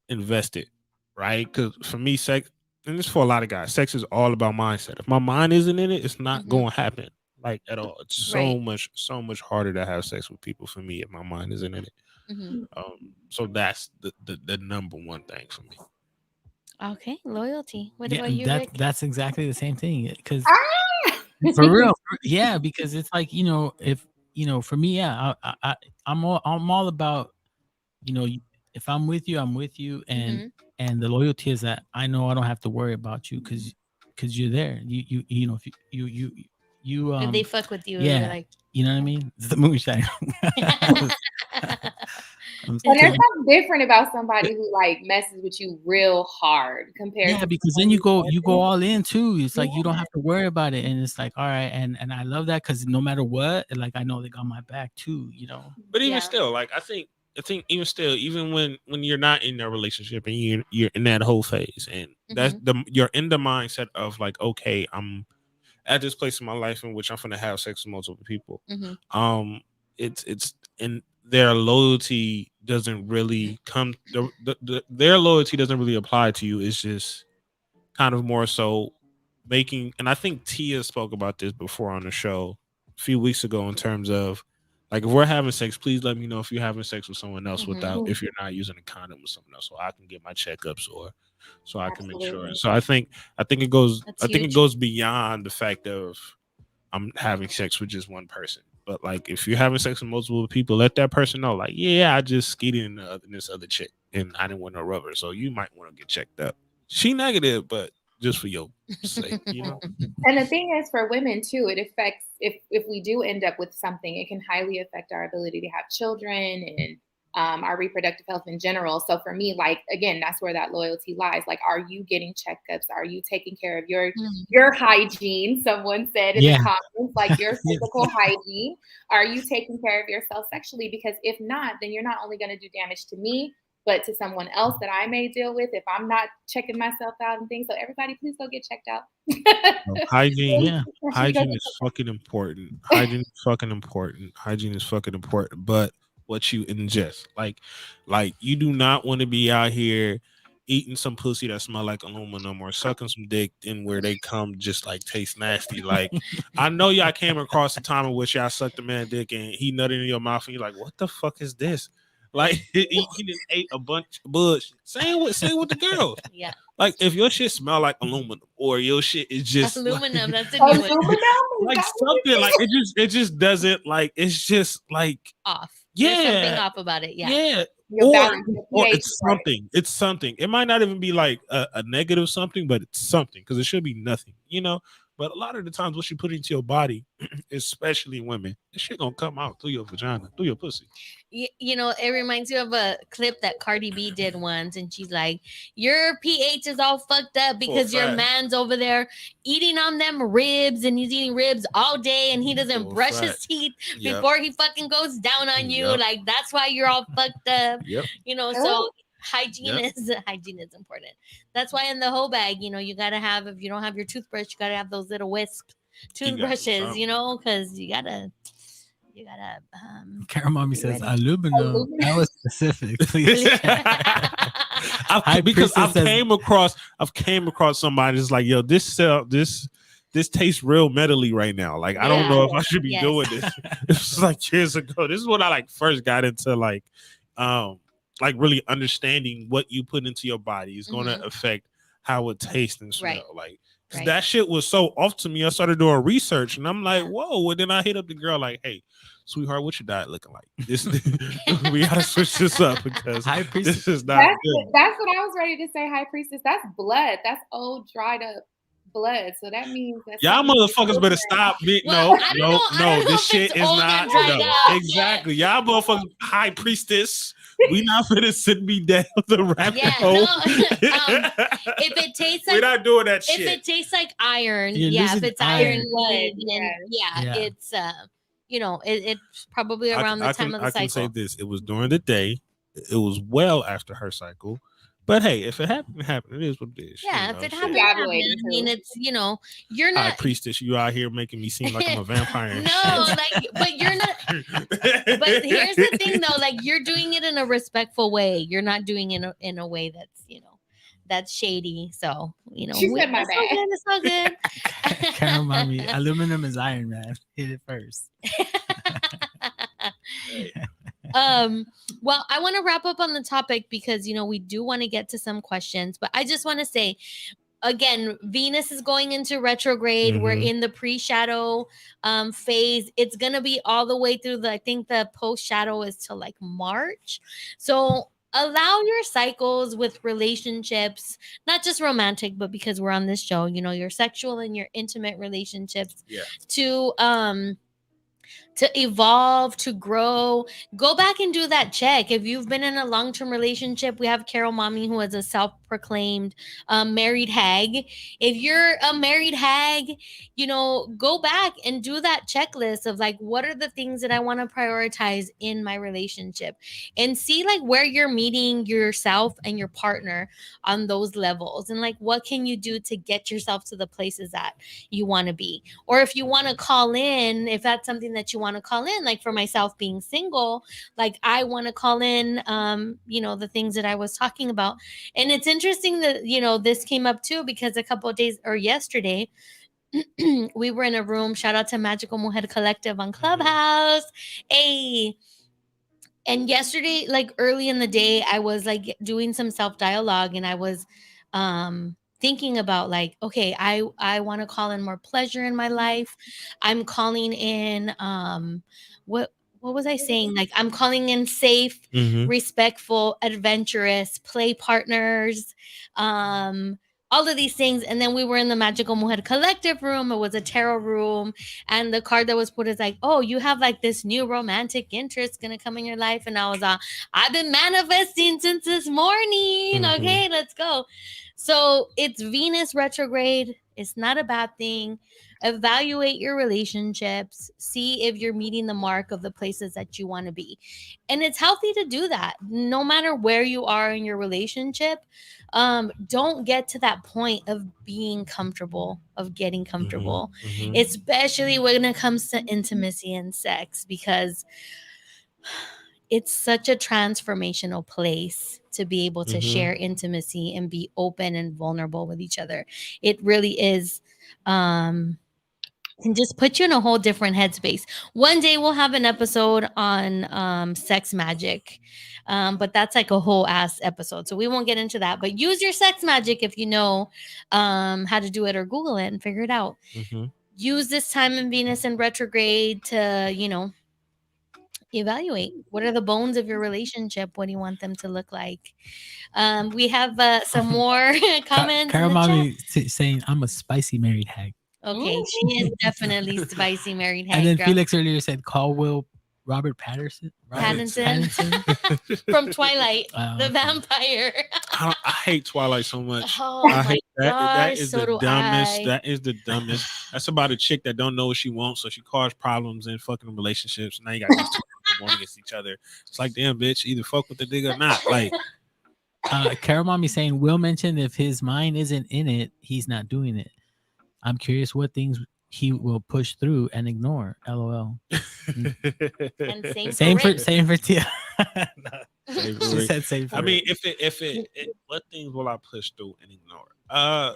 invested, right? Because for me, sex, and it's for a lot of guys, sex is all about mindset. If my mind isn't in it, it's not going to happen, like, at all. It's so much harder to have sex with people for me if my mind isn't in it. So that's the number one thing for me. Okay, loyalty. What about you, Rick? That's exactly the same thing. Because for real, because it's like, if for me, I'm all about, if I'm with you, I'm with you, and the loyalty is that I know I don't have to worry about you because you're there. If if they fuck with you, you're like, you know what I mean? It's the moonshine. And there's something different about somebody who like messes with you real hard compared to because then you go all in too. It's like you don't have to worry about it, and it's like, all right, and I love that because no matter what, like I know they got my back too, But even still, like I think even still, even when you're not in a relationship and you're in that whole phase, and that's you're in the mindset of like, okay, I'm at this place in my life in which I'm gonna have sex with multiple people. It's and their loyalty doesn't really come. Their loyalty doesn't really apply to you. It's just kind of more so making. And I think Tia spoke about this before on the show a few weeks ago in terms of like, if we're having sex, please let me know if you're having sex with someone else if you're not using a condom with someone else, so I can get my checkups or so I can make sure. And so I think it goes beyond the fact of I'm having sex with just one person. But like, if you're having sex with multiple people, let that person know, like, yeah, I just skeeted in this other chick and I didn't want no rubber, so you might want to get checked up. She negative, but just for your sake, And the thing is, for women too, it affects if we do end up with something, it can highly affect our ability to have children and our reproductive health in general. So for me, like, again, that's where that loyalty lies. Like, are you getting checkups? Are you taking care of your hygiene? Someone said in the comments, like your physical hygiene. Are you taking care of yourself sexually? Because if not, then you're not only going to do damage to me, but to someone else that I may deal with if I'm not checking myself out and things. So everybody, please go get checked out. Hygiene is fucking important. Hygiene is fucking important. But what you ingest, like you do not want to be out here eating some pussy that smell like aluminum or sucking some dick in where they come just like taste nasty. Like, I know y'all came across the time in which y'all sucked a man dick and he nutted in your mouth and you're like, what the fuck is this? Like, he just ate a bunch of bullshit. Same with the girls. Yeah. Like, if your shit smell like aluminum or your shit is just aluminum, like, that's a new one. Like something like it just doesn't, like, it's just like off. Yeah. There's something off about it. Yeah. Yeah. Or it's something. It's something. It might not even be like a negative something, but it's something, because it should be nothing, But a lot of the times, what you put into your body, especially women, this shit gonna come out through your vagina, through your pussy. It reminds you of a clip that Cardi B did once, and she's like, your pH is all fucked up because your man's over there eating on them ribs, and he's eating ribs all day, and he doesn't brush his teeth before he fucking goes down on you. Like, that's why you're all fucked up. So hygiene is important. That's why in the whole bag, you gotta have, if you don't have your toothbrush, you gotta have those little wisp toothbrushes, because you gotta Carol Mommy says aluminum. That was specific. Please. Because I've came across somebody that's like, yo, this tastes real metally right now. Like, I don't know if I should be doing this. This was like years ago. This is when I like first got into like really understanding what you put into your body is going to affect how it tastes and smell. Like, that shit was so off to me. I started doing research, and I'm like, whoa. And then I hit up the girl like, hey, sweetheart, what's your diet looking like? This we gotta switch this up because this is not good. That's what I was ready to say. High Priestess, that's blood. That's old dried up blood. So that means that y'all motherfuckers better stop me. No, this shit is not exactly. Y'all motherfuckers, High Priestess. We not finna sit me down the rabbit hole. If it tastes like, we're not doing that shit. If it tastes like iron, if it's iron blood, then it's it's probably around the time of the cycle. I can say this: it was during the day. It was well after her cycle. But hey, if it happened, it is what it is. Yeah, if it happened, I mean, it's you're not High Priestess. You out here making me seem like I'm a vampire. No, but you're not. But here's the thing, though. Like, you're doing it in a respectful way. You're not doing it in a way that's that's shady. So she said my bad. It's all good. Carol Mommy, aluminum is iron, man. Hit it first. Well, I want to wrap up on the topic because we do want to get to some questions, but I just want to say again, Venus is going into retrograde. We're in the pre-shadow phase. It's gonna be all the way through I think the post-shadow is till like March. So allow your cycles with relationships, not just romantic, but because we're on this show, your sexual and your intimate relationships to evolve, to grow. Go back and do that check. If you've been in a long-term relationship, we have Carol Mommy, who is a self-proclaimed married hag. If you're a married hag, go back and do that checklist of like, what are the things that I want to prioritize in my relationship, and see like where you're meeting yourself and your partner on those levels, and like what can you do to get yourself to the places that you want to be. Or if you want to call in, if that's something that you want to call in, like for myself being single, like I want to call in the things that I was talking about. And it's interesting that this came up too, because a couple of days or yesterday we were in a room, shout out to Magical Mujer Collective on Clubhouse. And yesterday, like early in the day, I was like doing some self-dialogue, and I was thinking about like, okay, I want to call in more pleasure in my life. I'm calling in what was I saying? Like, I'm calling in safe, respectful, adventurous play partners, all of these things. And then we were in the Magical Mujer Collective room. It was a tarot room, and the card that was put is like, oh, you have like this new romantic interest gonna come in your life. And I was I've been manifesting since this morning. Okay, let's go. So it's Venus retrograde. It's not a bad thing. Evaluate your relationships. See if you're meeting the mark of the places that you want to be. And it's healthy to do that. No matter where you are in your relationship, don't get to that point of being comfortable, of getting comfortable, especially when it comes to intimacy and sex, because it's such a transformational place to be able to share intimacy and be open and vulnerable with each other. It really is, can just put you in a whole different headspace. One day we'll have an episode on sex magic, but that's like a whole ass episode, so we won't get into that. But use your sex magic if you know how to do it, or Google it and figure it out. Use this time in Venus in retrograde to evaluate what are the bones of your relationship. What do you want them to look like? We have some more comments. Carol Mommy saying I'm a spicy married hag. Okay, she is definitely spicy married hag. And then girl. Felix earlier said Robert Pattinson from Twilight, the vampire. I hate Twilight so much. Oh, I hate that. That is so the dumbest. That is the dumbest. That's about a chick that don't know what she wants, so she caused problems in fucking relationships. Now you got these two people going against each other. It's like, damn, bitch, either fuck with the nigga or not. Like, Carol Mommy saying Will mentioned if his mind isn't in it, he's not doing it. I'm curious what things he will push through and ignore. LOL. And same for Tia. She said same for I mean, if it what things will I push through and ignore? I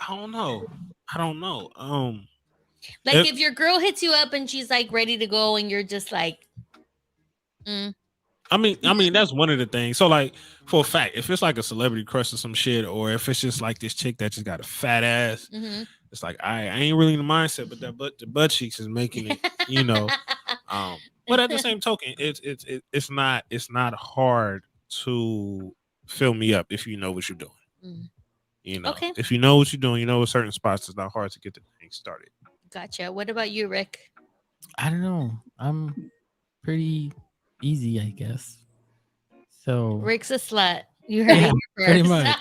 don't know. Like if your girl hits you up and she's like ready to go and you're just like, I mean that's one of the things. So like for a fact, if it's like a celebrity crush or some shit, or if it's just like this chick that just got a fat ass, it's like I ain't really in the mindset, but the butt cheeks is making it, you know. But at the same token, it's not hard to fill me up if you know what you're doing. You know, if you know what you're doing, you know, certain spots, it's not hard to get the thing started. Gotcha. What about you, Rick? I don't know. I'm pretty easy, I guess. So Rick's a slut. You heard it here pretty first. much.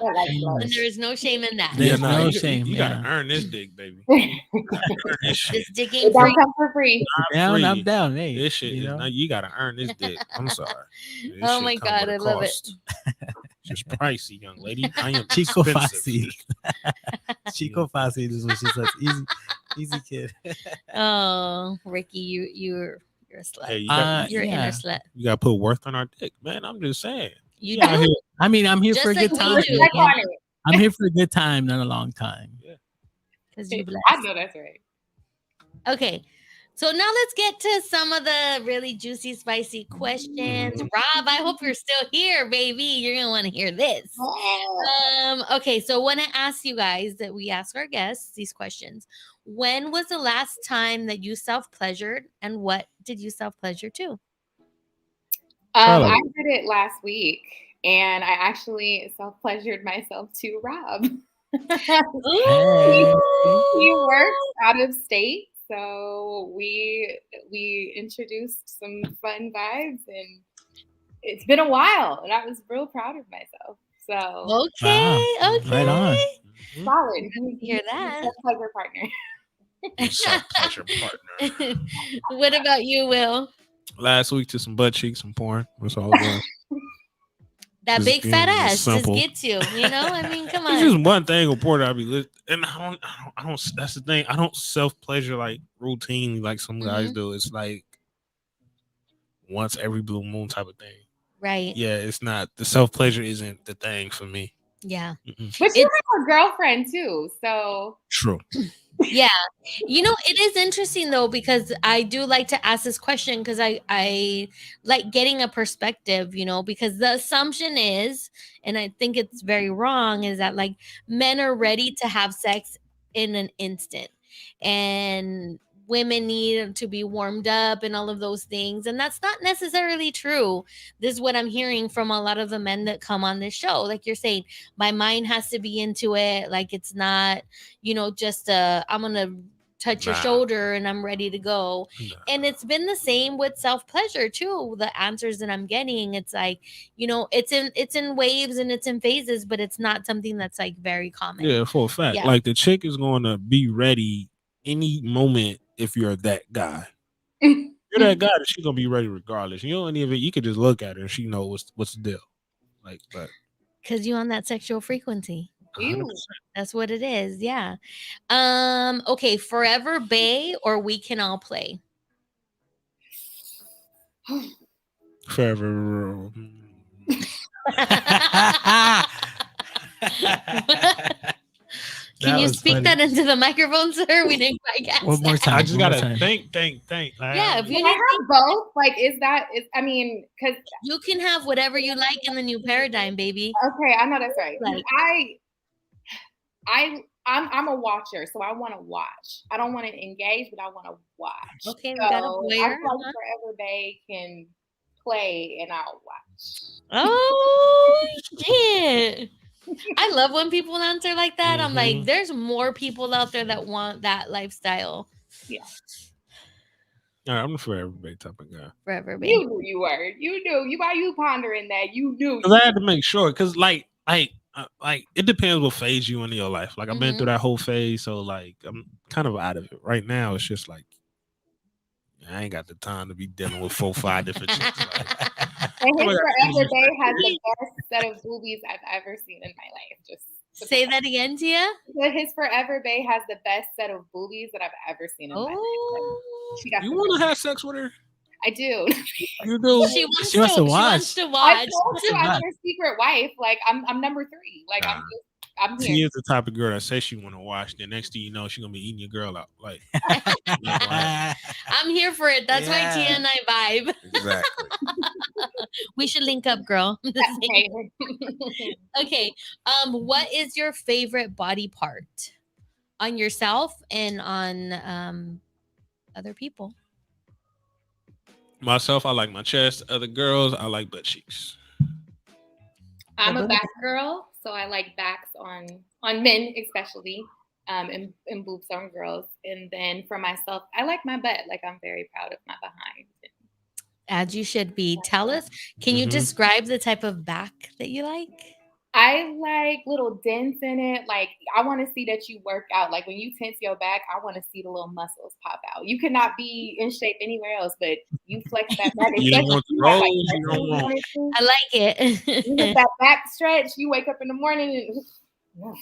And there is no shame in that. There's no shame. You gotta earn this dick, baby. This dick ain't don't free. come for free. Down, I'm down. Hey, this shit is not. You gotta earn this dick. I'm sorry. Oh my God, I love it. It's pricey, young lady. I am Chico Fassi. Chico Fassi is what she says. Easy kid. Oh, Ricky, you're a slut. Hey, you're inner slut. You gotta put worth on our dick, man. I'm just saying. You do? I mean, I'm here for a good time. I'm here for a good time, not a long time. Yeah. Because you blessed. I know that's right. Okay. So now let's get to some of the really juicy, spicy questions. Rob, I hope you're still here, baby. You're going to want to hear this. Okay, so I want to ask you guys that we ask our guests these questions. When was the last time that you self-pleasured, and what did you self-pleasure to? I did it last week, and I actually self-pleasured myself to Rob. He works out of state. So we introduced some fun vibes, and it's been a while, and I was real proud of myself. So okay, right on, solid. Hear that? Pleasure partner. Pleasure partner. What about you, Will? Last week to some butt cheeks, some porn. That's all it was. That big fat ass just gets you, you know. I mean, come on. It's just one thing with porn I'll be lit, and I don't. That's the thing. I don't self pleasure like routinely like some guys do. It's like once every blue moon type of thing. Right. Yeah, it's not the self pleasure isn't the thing for me. Yeah. But you have a girlfriend too, so true. Yeah. You know, it is interesting though, because I do like to ask this question because I like getting a perspective, you know, because the assumption is, and I think it's very wrong, is that like men are ready to have sex in an instant and women need to be warmed up and all of those things. And that's not necessarily true. This is what I'm hearing from a lot of the men that come on this show. Like you're saying, my mind has to be into it. Like it's not, you know, just I'm going to touch your shoulder and I'm ready to go. And it's been the same with self-pleasure too. The answers that I'm getting, it's like, you know, it's in waves and it's in phases, but it's not something that's like very common. Yeah, for a fact. Yeah. Like the chick is going to be ready any moment if you're that guy. You're that guy that she's gonna be ready regardless. You don't even you could just look at her and she knows what's the deal. Like, but because you on that sexual frequency. 100%. That's what it is. Yeah. Okay, Forever Bae or We Can All Play? Forever. Can you speak that into the microphone, sir? We didn't quite catch one more time. I just gotta think. Yeah, if you have both, like, I mean, because you can have whatever you like in the new paradigm, baby. Okay, I know that's right. Like, I'm a watcher, so I want to watch. I don't want to engage, but I want to watch. Okay, we got a player. I feel like Forever Bae can play, and I'll watch. Oh shit! I love when people answer like that. I'm like, there's more people out there that want that lifestyle. Yeah. All right, I'm the Forever Bae type of guy. Forever Bae. You knew you were. You knew. Why you pondering that? You knew. Because I had to make sure. Because like it depends what phase you in your life. Like I've been through that whole phase, so like I'm kind of out of it right now. It's just like I ain't got the time to be dealing with 4-5 different chicks. Like, And his Forever Bay has the best set of boobies I've ever seen in my life. Just say that again, Tia. His Forever Bay has the best set of boobies that I've ever seen in my life. Like, you want to have sex with her? I do. You do. She wants to watch. I told you I'm her secret wife. Like I'm number 3. Like I'm here. She is the type of girl that says she want to watch. The next thing you know, she's gonna be eating your girl out. Like I'm here for it. That's why Tia and I vibe. Exactly. We should link up, girl. Okay. What is your favorite body part on yourself and on other people? Myself, I like my chest. Other girls, I like butt cheeks. I'm a back girl, so I like backs on men especially, and boobs on girls. And then for myself, I like my butt. Like I'm very proud of my behind. As you should be. Tell us, can you describe the type of back that you like? I like little dents in it. Like I want to see that you work out. Like when you tense your back, I want to see the little muscles pop out. You cannot be in shape anywhere else, but you flex that back. I like it. You get that back stretch. You wake up in the morning and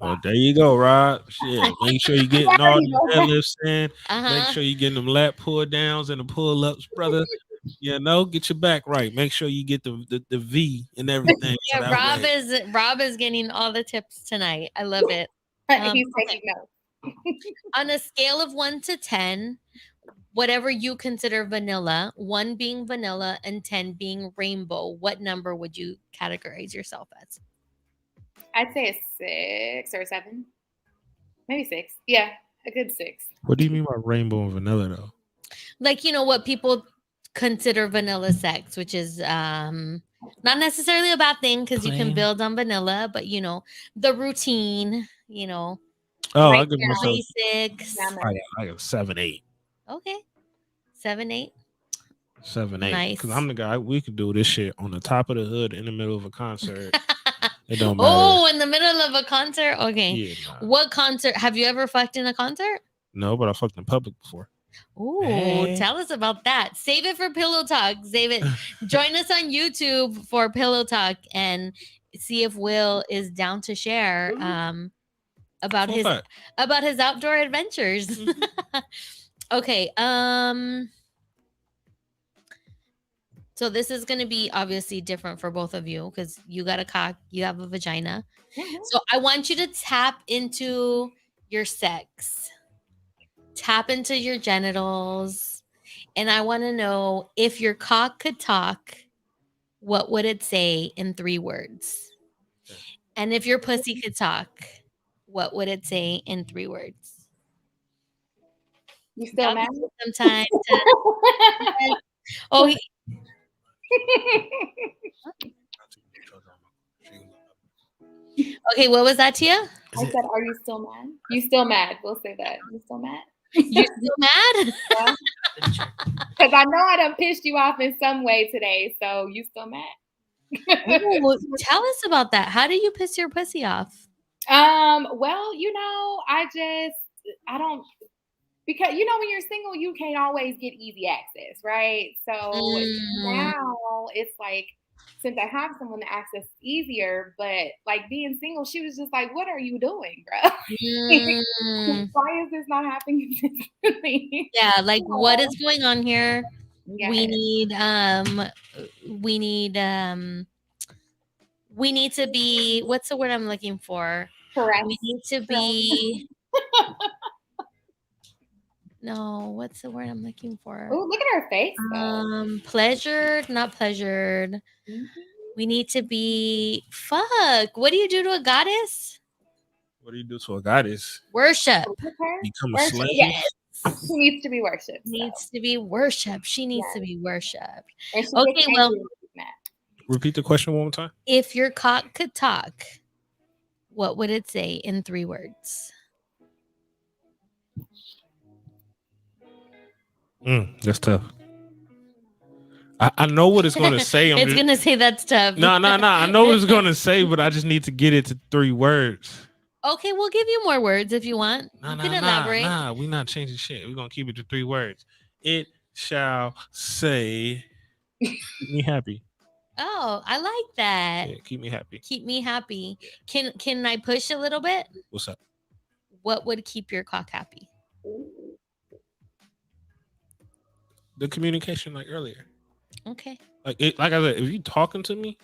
well, there you go, Rob. Shit. Make sure you're getting all the deadlifts in. Make sure you're getting them lat pull downs and the pull ups, brother. You know, get your back right. Make sure you get the V and everything. Yeah, Rob is getting all the tips tonight. I love it. He's taking notes. On a scale of 1 to 10, whatever you consider vanilla, 1 being vanilla and 10 being rainbow, what number would you categorize yourself as? I'd say a 6 or a 7. Maybe 6. Yeah, a good 6. What do you mean by rainbow and vanilla though? Like, you know, what people consider vanilla sex, which is not necessarily a bad thing because you can build on vanilla, but you know, the routine, you know. Oh, I give myself basics. I got 7, 8. Okay. 7, 8. 7, 8. Nice. Because I'm the guy, we could do this shit on the top of the hood in the middle of a concert. It don't matter. Oh, in the middle of a concert? Okay. Yeah, nah. What concert? Have you ever fucked in a concert? No, but I fucked in public before. Ooh, tell us about that. Save it for Pillow Talk. Save it. Join us on YouTube for Pillow Talk and see if Will is down to share about his outdoor adventures. Okay. So this is going to be obviously different for both of you because you got a cock, you have a vagina. So I want you to tap into your sex. Tap into your genitals. And I want to know, if your cock could talk, what would it say in 3 words? And if your pussy could talk, what would it say in 3 words? You still mad? Sometimes. Okay, what was that, Tia? I said, are you still mad? You still mad? We'll say that. You still mad? You still mad? Because I know I done pissed you off in some way today. So you still mad? Tell us about that. How do you piss your pussy off? Well, you know, I don't, because you know, when you're single, you can't always get easy access, right? So now it's like, since I have someone to access easier, but like being single, she was just like, what are you doing, bro? Why is this not happening consistently? Yeah, like what is going on here? Yes. We need to be, what's the word I'm looking for? Correct. We need to be no, what's the word I'm looking for? Oh, look at her face. Pleasured, not pleasured. Mm-hmm. We need to be what do you do to a goddess? What do you do to a goddess? Worship. Become a slave? Yes. She needs to be worshipped. Needs to be worshipped. She needs to be worshipped. Okay, well, repeat the question one more time. If your cock could talk, what would it say in 3 words? That's tough. I know what it's going to say. It's going to say that's tough. No. I know what it's going to say, but I just need to get it to 3 words. Okay, we'll give you more words if you want. You can elaborate. We're not changing shit. We're going to keep it to 3 words. It shall say, Keep me happy. Oh, I like that. Yeah, keep me happy. Keep me happy. Can I push a little bit? What's up? What would keep your cock happy? The communication, like earlier. Okay. Like I said, if you talking to me,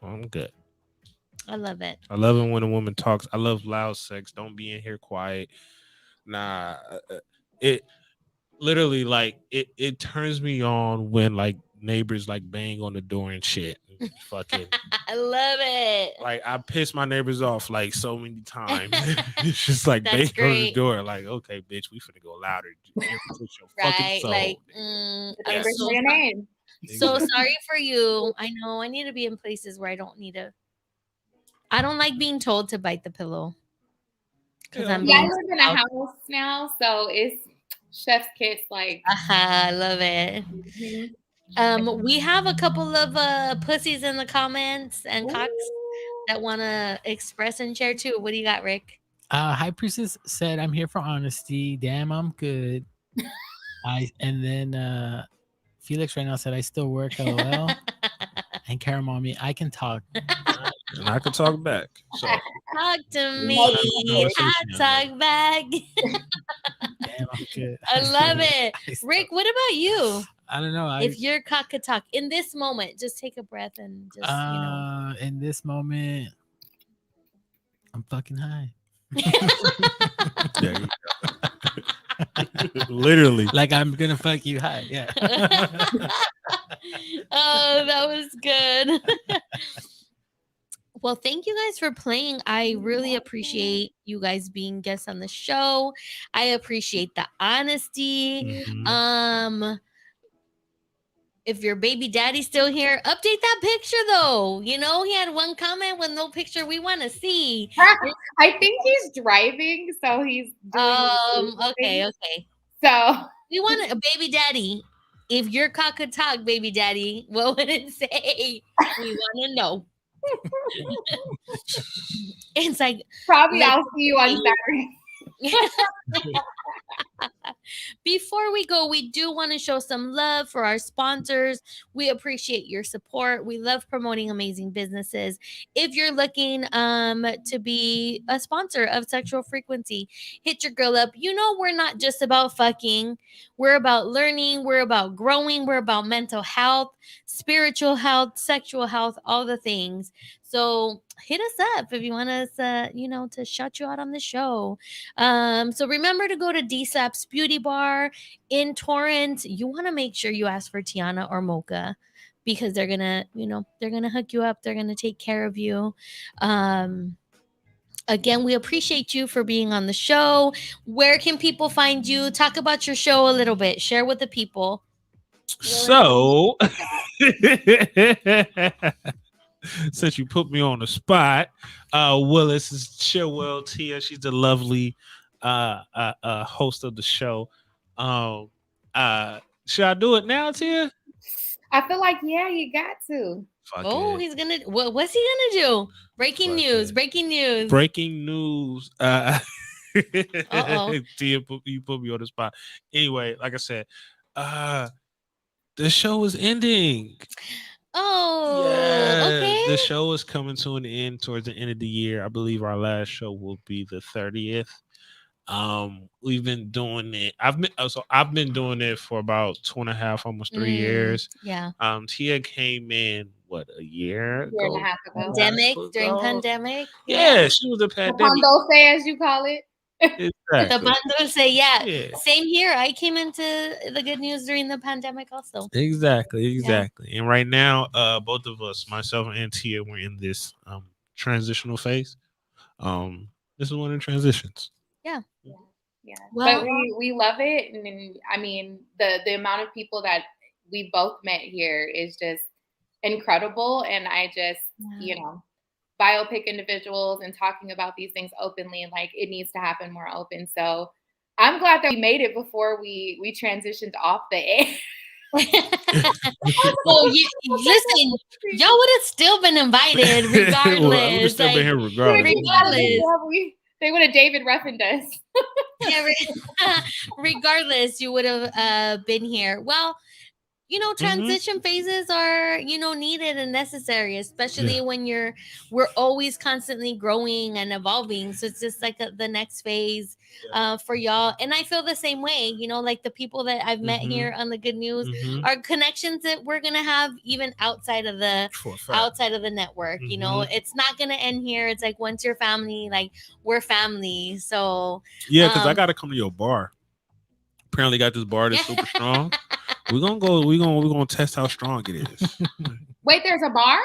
I'm good. I love it. I love it when a woman talks. I love loud sex. Don't be in here quiet. Nah, it literally like it turns me on when like neighbors like bang on the door and shit. Fucking, I love it. like I piss my neighbors off like so many times. It's just like That's bang on the great. door. Like, okay, bitch, we finna go louder. Right? Like, I'm so your name. So sorry for you. I know I need to be in places where I don't need to. I don't like being told to bite the pillow. Because I live in a house now, so it's chef's kiss. Like, I love it. We have a couple of pussies in the comments and cocks that want to express and share too. What do you got, Rick? High Priestess said, "I'm here for honesty. Damn, I'm good." And then Felix right now said, "I still work." LOL. And Karen Mommy, I can talk. And I can talk back. So talk to me. I talk back. Damn, I'm good. I love it. Rick, what about you? I don't know. If your cock could talk in this moment, just take a breath and just, in this moment, I'm fucking high. There you go. Literally. Like I'm gonna fuck you high. Yeah. Oh, that was good. Well, thank you guys for playing. I really appreciate you guys being guests on the show. I appreciate the honesty. If your baby daddy's still here, update that picture though. You know, he had one comment with no picture we want to see. I think he's driving, so he's doing okay. So we want a baby daddy. If your cock could talk, baby daddy, what would it say? We want to know. It's like probably I'll see you on Saturday. Before we go, we do want to show some love for our sponsors. We appreciate your support. We love promoting amazing businesses. If you're looking to be a sponsor of Sexual Frequency, hit your girl up. You know, we're not just about fucking. We're about learning. We're about growing. We're about mental health, spiritual health, sexual health, all the things. So hit us up if you want us, to shout you out on the show. So remember to go to DSAP's Beauty Bar in Torrance. You want to make sure you ask for Tiana or Mocha because they're gonna hook you up. They're gonna take care of you. Again, we appreciate you for being on the show. Where can people find you? Talk about your show a little bit. Share with the people. So, since you put me on the spot, Willis is Chillwell Tia. She's the lovely host of the show. Should I do it now, Tia? I feel like you got to. He's gonna. What's he gonna do? Breaking news! Breaking news! Breaking news! Uh-oh. Tia, you put me on the spot. Anyway, like I said, the show is ending. Oh, yeah. Okay. The show is coming to an end towards the end of the year. I believe our last show will be the 30th. We've been doing it. I've been doing it for about 2.5, almost 3 years. Yeah. Tia came in a year ago? And a half ago. During pandemic. Yeah, she was a pandemic. Pandose, as you call it. Exactly. The Pandose, yeah. Same here. I came into the good news during the pandemic also. Exactly. Yeah. And right now, both of us, myself and Tia, we're in this transitional phase. This is one of the transitions. Yeah. Well, but we love it, and I mean the amount of people that we both met here is just incredible, and I just biopic individuals and talking about these things openly, and like it needs to happen more open. So I'm glad that we made it before we transitioned off the air. Well, listen, y'all would have still been invited regardless. Well, I would have still been here regardless. They would have David Ruffin us. Yeah, regardless, you would have been here. Well, transition phases are, needed and necessary, especially when we're always constantly growing and evolving. So it's just like the next phase for y'all. And I feel the same way, like the people that I've met here on the Good News are connections that we're going to have even outside of the network. It's not going to end here. It's like, once you're family, like we're family. So because I got to come to your bar. Apparently got this bar that's super strong. We're gonna test how strong it is. Wait, there's a bar?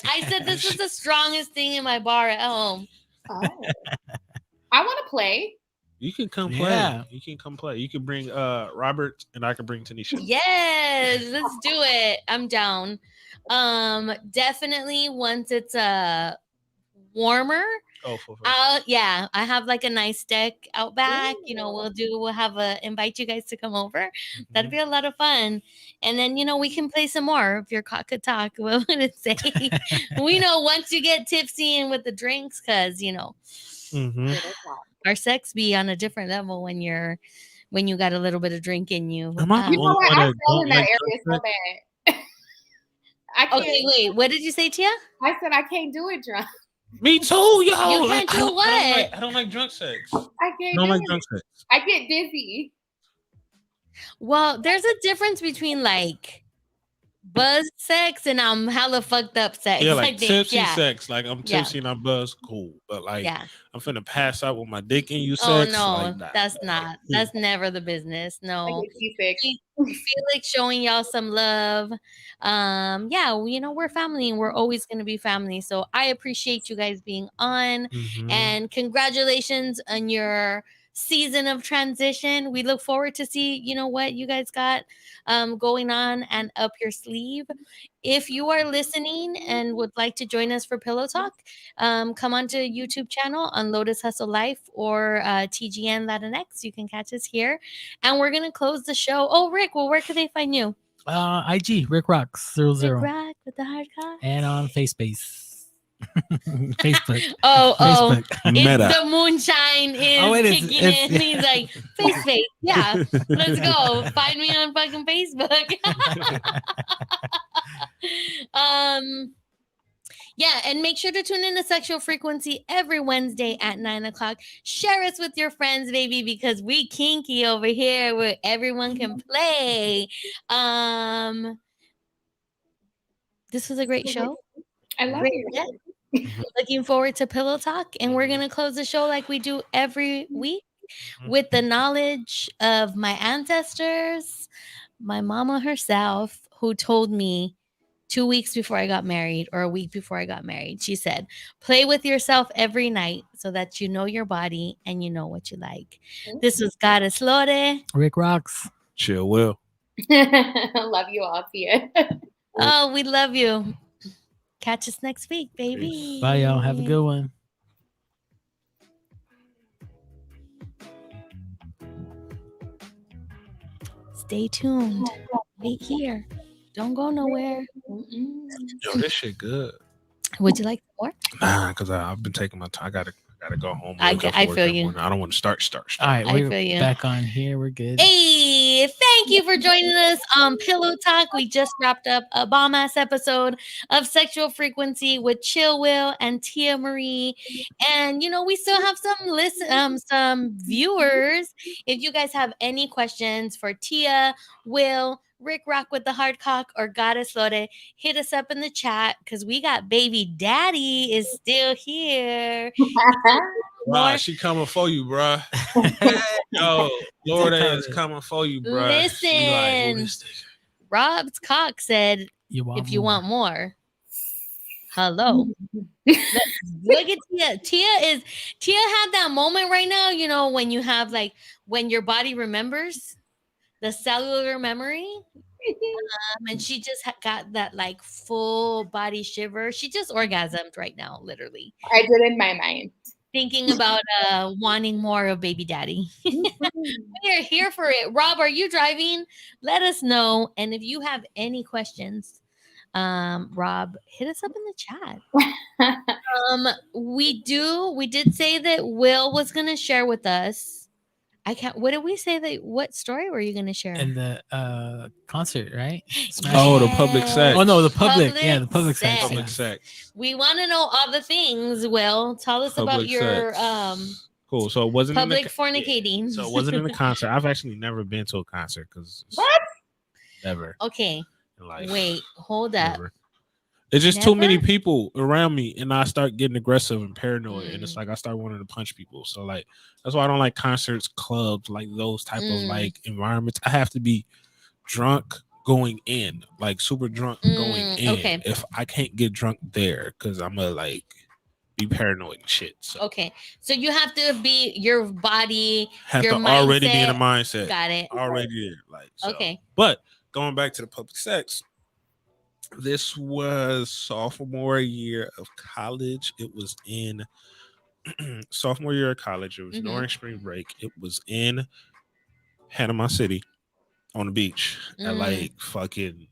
I said this is the strongest thing in my bar at home. Oh. I want to play. You can come play. You can come play. You can bring Robert and I can bring Tanisha. Yes, let's do it. I'm down. Definitely once it's warmer. I have like a nice deck out back. We'll invite you guys to come over. That'd be a lot of fun. And then we can play some more if your cock could talk. What would it say? We know once you get tipsy and with the drinks, because our sex be on a different level when you got a little bit of drink in you. You know what? I fell in that area so bad. Okay, wait. What did you say, Tia? I said I can't do it drunk. Me too, yo. You can't do what? I don't like drunk sex. I can't do drunk sex. I get dizzy. Well, there's a difference between like buzz sex and I'm hella fucked up sex. Yeah, like tipsy sex. Like I'm tipsy and I'm buzzed, cool. But like I'm finna pass out with my dick in you sex. Oh no, like, that's not. That's never the business. No. We feel like showing y'all some love. We're family and we're always gonna be family. So I appreciate you guys being on and congratulations on your season of transition. We look forward to see what you guys got going on and up your sleeve. If you are listening and would like to join us for Pillow Talk, come onto YouTube channel on Lotus Hustle Life or TGN Latinx. You can catch us here, and we're gonna close the show. Oh, Rick, well, where can they find you? IG Rick Rocks 00. Rick Rock with the hard cock. And on FaceBase. Facebook. Facebook. It's the moonshine is kicking in. He's like, face. Yeah, let's go. Find me on fucking Facebook. And make sure to tune in to Sexual Frequency every Wednesday at 9:00. Share us with your friends, baby, because we kinky over here where everyone can play. This was a great show. I love it. Looking forward to Pillow Talk, and we're gonna close the show like we do every week with the knowledge of my ancestors, my mama herself, who told me 2 weeks before I got married, or a week before I got married. She said, play with yourself every night so that you know your body and you know what you like. This was Goddess Lore. Rick Rocks. Chill Will. Love you all, Tia. Oh, we love you. Catch us next week, baby. Bye, y'all. Have a good one. Stay tuned. Wait here. Don't go nowhere. Yo, this shit good. Would you like more? Nah, because I've been taking my time. I gotta go home. I feel you. I don't want to start. All right, we're back on here. We're good. Hey, thank you for joining us on Pillow Talk. We just wrapped up a bomb-ass episode of Sexual Frequency with Chill Will and Tia Marie. And, we still have some viewers. If you guys have any questions for Tia, Will, Rick Rock with the hard cock, or Goddess Lore, hit us up in the chat because we got baby daddy is still here. Wow, she coming for you, bruh. Yo, Lord is coming for you, bruh. Listen, Rob's cock said, if you want more. Hello. Look at Tia. Tia had that moment right now, when you have when your body remembers the cellular memory. And she just got that full body shiver. She just orgasmed right now, literally. I did in my mind. Thinking about wanting more of baby daddy. We are here for it. Rob, are you driving? Let us know. And if you have any questions, Rob, hit us up in the chat. We did say that Will was going to share with us I can't. What did we say that? What story were you going to share? And the concert, right? Oh, the public sex. Oh no, the public. Yeah, the public sex. Public sex. We want to know all the things. Will, tell us about your cool. So it wasn't public fornicating. So it wasn't in a concert. I've actually never been to a concert because what? Never. Okay. Wait, hold up. Never. It's just too many people around me, and I start getting aggressive and paranoid, and it's like I start wanting to punch people. So like that's why I don't like concerts, clubs, like those type of like environments. I have to be drunk going in, like super drunk going in. Okay. If I can't get drunk there, because I'm gonna like be paranoid and shit. So. Okay, so you have to be your body, have your to mindset. Already be in a mindset. Got it. Already there, like so. Okay. But going back to the public sex. This was sophomore year of college. It was in sophomore year of college. It was during spring break. It was in Panama City on the beach at like fucking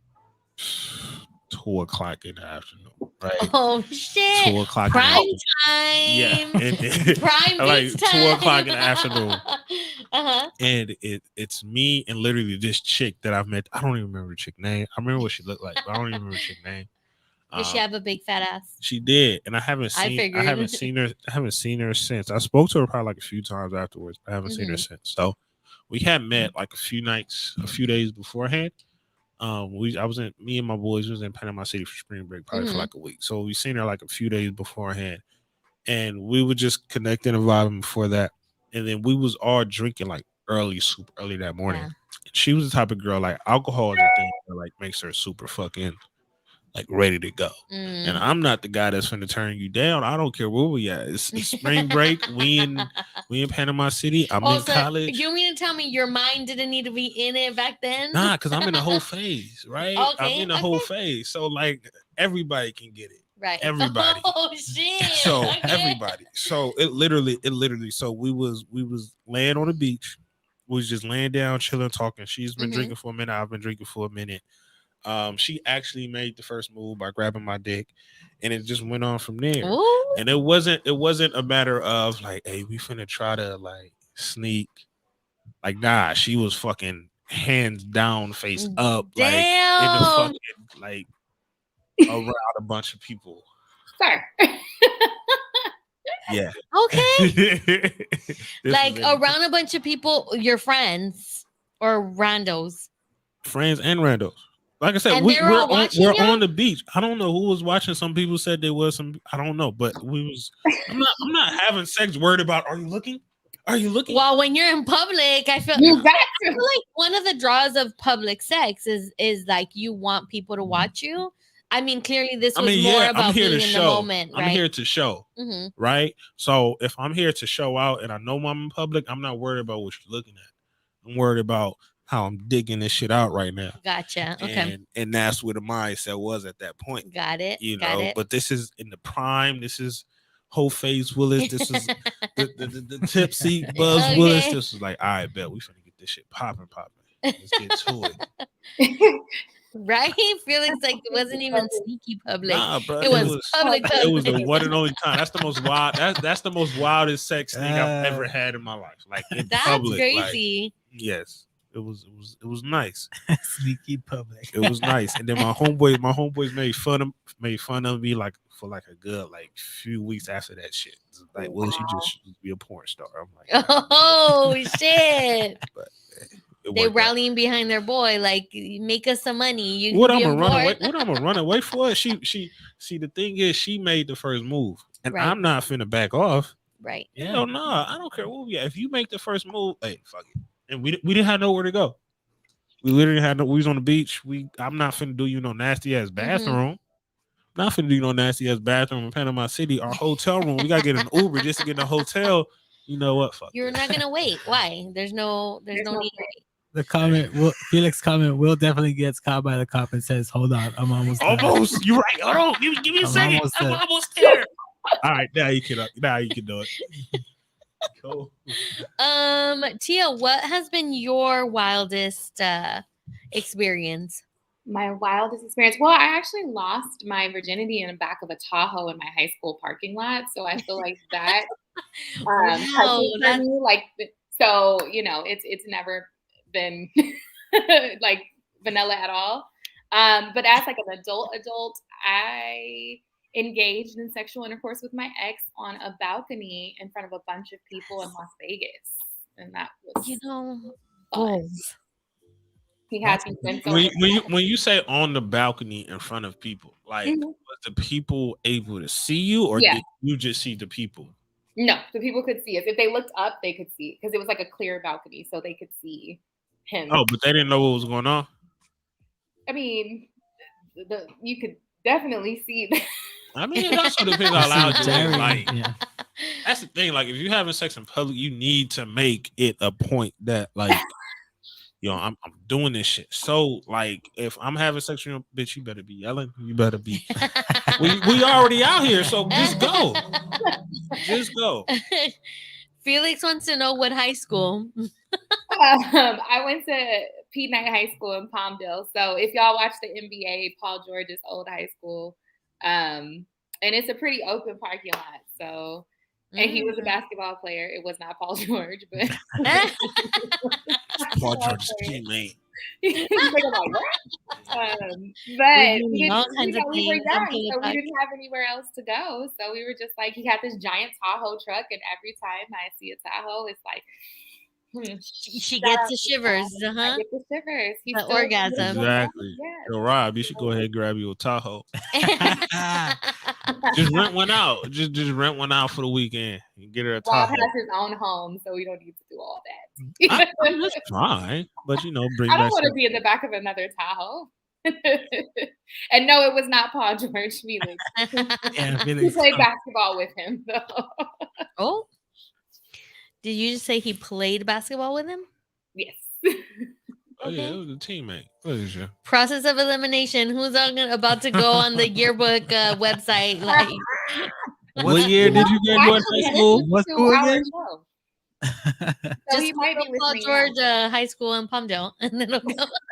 2:00 in the afternoon. Right? Oh shit! 2:00 prime time. Yeah, prime like time. 2:00 in the afternoon. And it's me and literally this chick that I've met. I don't even remember the chick name. I remember what she looked like, but I don't even remember the chick name. Did she have a big fat ass? She did, and I haven't seen her since. I spoke to her probably like a few times afterwards, but I haven't seen her since. So we had met like a few days beforehand. Me and my boys was in Panama City for spring break probably for like a week. So we seen her like a few days beforehand, and we were just connecting and vibing before that. And then we was all drinking like super early that morning. Yeah. She was the type of girl like alcohol is a thing that like makes her super fucking like ready to go. And I'm not the guy that's finna turn you down. I don't care where we at. It's spring break. We in Panama City. I'm in college. You mean to tell me your mind didn't need to be in it back then? Nah, because I'm in the whole phase, right? Okay, I'm in the whole phase. So like everybody can get it. Right. Everybody. Oh shit. So everybody. So it literally. So we was laying on the beach. We was just laying down, chilling, talking. She's been drinking for a minute. I've been drinking for a minute. She actually made the first move by grabbing my dick, and it just went on from there. Ooh. And it wasn't a matter of like, hey, we finna try to like sneak. Like, nah, she was fucking hands down, face up, like in the fucking like around a bunch of people. Sir. Yeah. Okay. Like around a bunch of people, your friends or randos. Friends and randos. Like I said, we're on the beach. I don't know who was watching. Some people said there was some. I don't know, but we was. I'm not having sex. Worried about. Are you looking? Are you looking? Well, when you're in public, I feel like one of the draws of public sex is like you want people to watch you. I mean, clearly this was more about being in the moment. Right? I'm here to show, right? So if I'm here to show out and I know I'm in public, I'm not worried about what you're looking at. I'm worried about how I'm digging this shit out right now. Gotcha. Okay. And that's where the mindset was at that point. Got it. You know, but this is in the prime. This is whole face Willis. This is the tipsy Buzz Willis. This is like, all right, bet we finna get this shit popping. Let's get to it. Right? Felix, like it wasn't even sneaky public. Nah, bro, it was public. It was the one and only time. That's the most wild. That's the most wildest sex thing I've ever had in my life. Like in that's public. Crazy. Like, yes. It was nice. Sneaky public. It was nice. And then my homeboys made fun of me like for like a good like few weeks after that shit. Like, well, you just be a porn star. I'm like, oh shit. But they rallying behind their boy, like make us some money. What I'm gonna run away for? She see the thing is she made the first move, and I'm not finna back off. Right? Hell no, I don't care who. Yeah, if you make the first move, hey, fuck it. And we didn't have nowhere to go. We literally had we was on the beach. I'm not finna do you no nasty ass bathroom. Not finna do you no nasty ass bathroom in Panama City. Our hotel room, we gotta get an Uber just to get in the hotel. You know what? Fuck. You're not gonna wait. Why? There's no need to wait. The comment, Felix comment, Will definitely gets caught by the cop and says, "Hold on, I'm almost there." Almost. You're right. Hold on. Give me a second. I'm almost there. All right, now you can do it. Cool. Tia, what has been your wildest experience? My wildest experience. Well, I actually lost my virginity in the back of a Tahoe in my high school parking lot. So I feel like that wow, me. Like So, it's never been like vanilla at all. But as like an adult, I engaged in sexual intercourse with my ex on a balcony in front of a bunch of people in Las Vegas. And that was goals. He had when you say on the balcony in front of people, like was the people able to see you, or did you just see the people? No, the people could see us. If they looked up, they could see, because it was like a clear balcony, so they could see him. Oh, but they didn't know what was going on? I mean, you could definitely see that. I mean, it also depends how loud you are. Like, that's the thing. Like, if you're having sex in public, you need to make it a point that, like, I'm doing this shit. So, like, if I'm having sex with you, bitch, you better be yelling. You better be. we already out here, so just go. Just go. Felix wants to know what high school. I went to P Knight High School in Palmdale. So if y'all watch the NBA, Paul George's old high school, and it's a pretty open parking lot. So, and he was a basketball player. It was not Paul George, but Paul George's teammate. But we were young, so we didn't have anywhere else to go. So we were just like, he had this giant Tahoe truck, and every time I see a Tahoe, it's like, she gets the shivers. I get the shivers. The orgasm. Exactly. Yo, Rob, you should go ahead and grab you a Tahoe. Just rent one out. Just rent one out for the weekend and get her a Tahoe. Rob has his own home, so we don't need to do all that. That's fine, but bring. I don't want to be in the back of another Tahoe. And no, it was not Paul George. Felix. He played basketball with him, though. Oh. Did you just say he played basketball with him? Yes. Oh, yeah, it was a teammate. What is your process of elimination? Who's about to go on the yearbook website? Like, what year did you graduate high school? What school again? So he might be Paul George High School in Palmdale, and then go.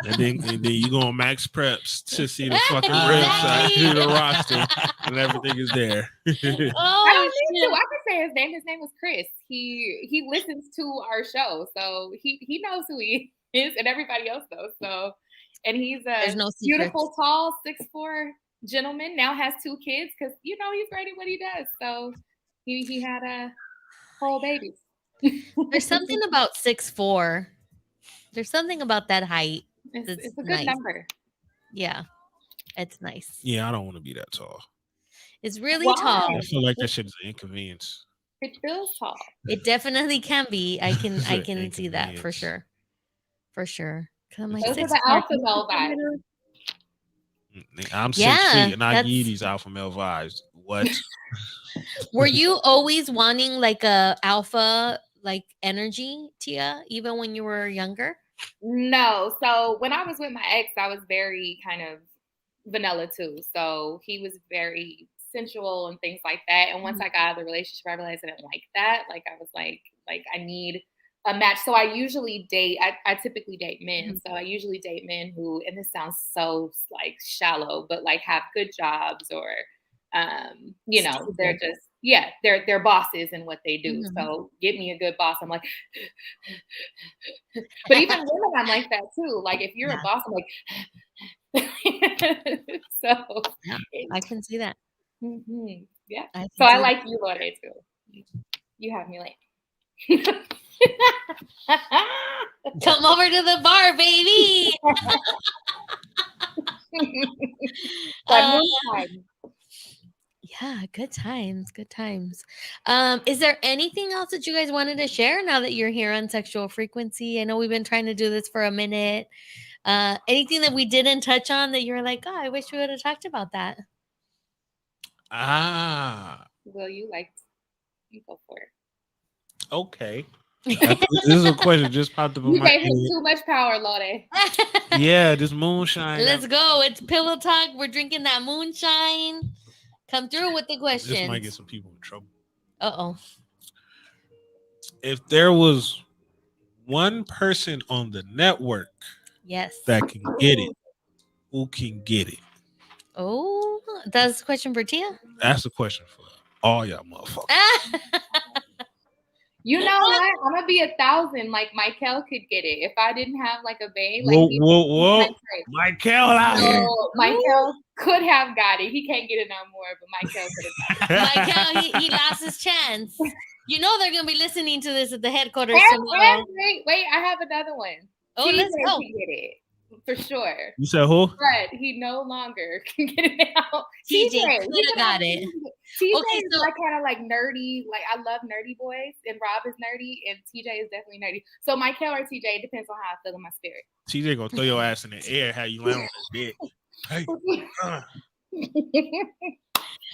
and then you go on Max Preps to see the fucking website, see the roster, and everything is there. I don't need to. I can say his name. His name was Chris. He listens to our show, so he knows who he is, and everybody else knows. So, and he's a beautiful, tall, 6'4" gentleman. Now has 2 kids because he's great at what he does. So he had a whole baby. There's something about 6'4". There's something about that height. It's a good number. Yeah, it's nice. Yeah, I don't want to be that tall. It's really tall. I feel like that shit is an inconvenience. It feels tall. It definitely can be. I can see that for sure. For sure. I'm like, those are the alpha male vibes. I'm 6 feet and I need these alpha male vibes. What? Were you always wanting like a alpha like energy, Tia, even when you were younger? No. So when I was with my ex, I was very kind of vanilla too. So he was very sensual and things like that. And once I got out of the relationship, I realized I didn't like that. Like I was like I need a match. So I usually date, I typically date men. So I usually date men who, and this sounds so like shallow, but like have good jobs or, they're just, they're bosses in what they do. So get me a good boss. I'm like, but even women, I'm like that too. Like if you're a boss, I'm like, so I can see that. Yeah. So I like you, Lorde, too. You have me like. Come over to the bar, baby. Yeah, good times. Good times. Is there anything else that you guys wanted to share now that you're here on Sexual Frequency? I know we've been trying to do this for a minute. Anything that we didn't touch on that you're like, I wish we would have talked about that? Well, you go for it. Okay. This is a question just popped up. You gave him too much power, Lorde. Yeah, this moonshine. Let's go. It's pillow talk. We're drinking that moonshine. Come through with the questions. This might get some people in trouble. Uh-oh. If there was one person on the network that can get it, who can get it? Oh, that's a question for Tia? That's a question for all y'all motherfuckers. You know what? I'm gonna be 1,000. Like Michael could get it if I didn't have like a vein. Like whoa. Michael out here. Michael could have got it. He can't get it no more, but Michael could have got it. Michael, he lost his chance. You know they're gonna be listening to this at the headquarters tomorrow. Wait, I have another one. Oh, let's go. Can get it. For sure. You said who? Fred, he no longer can get it out. TJ could have got it. TJ is like kind of like nerdy. Like I love nerdy boys, and Rob is nerdy, and TJ is definitely nerdy. So Michael or TJ depends on how I feel in my spirit. TJ gonna throw your ass in the air, how you land on the bed. Hey.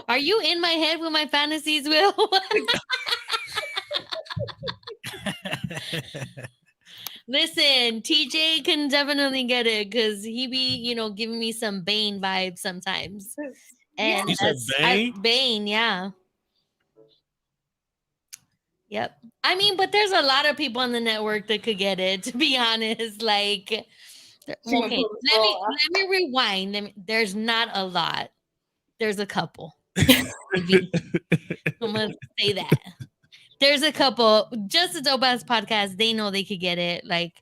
Are you in my head with my fantasies, Will? Listen, TJ can definitely get it because he be, giving me some Bane vibes sometimes. And you said Bane? Bane, yeah. Yep. I mean, but there's a lot of people on the network that could get it, to be honest. Like, okay, let me rewind. There's not a lot. There's a couple. I'm gonna say that. There's a couple. Just a Dope Ass Podcast. They know they could get it. Like,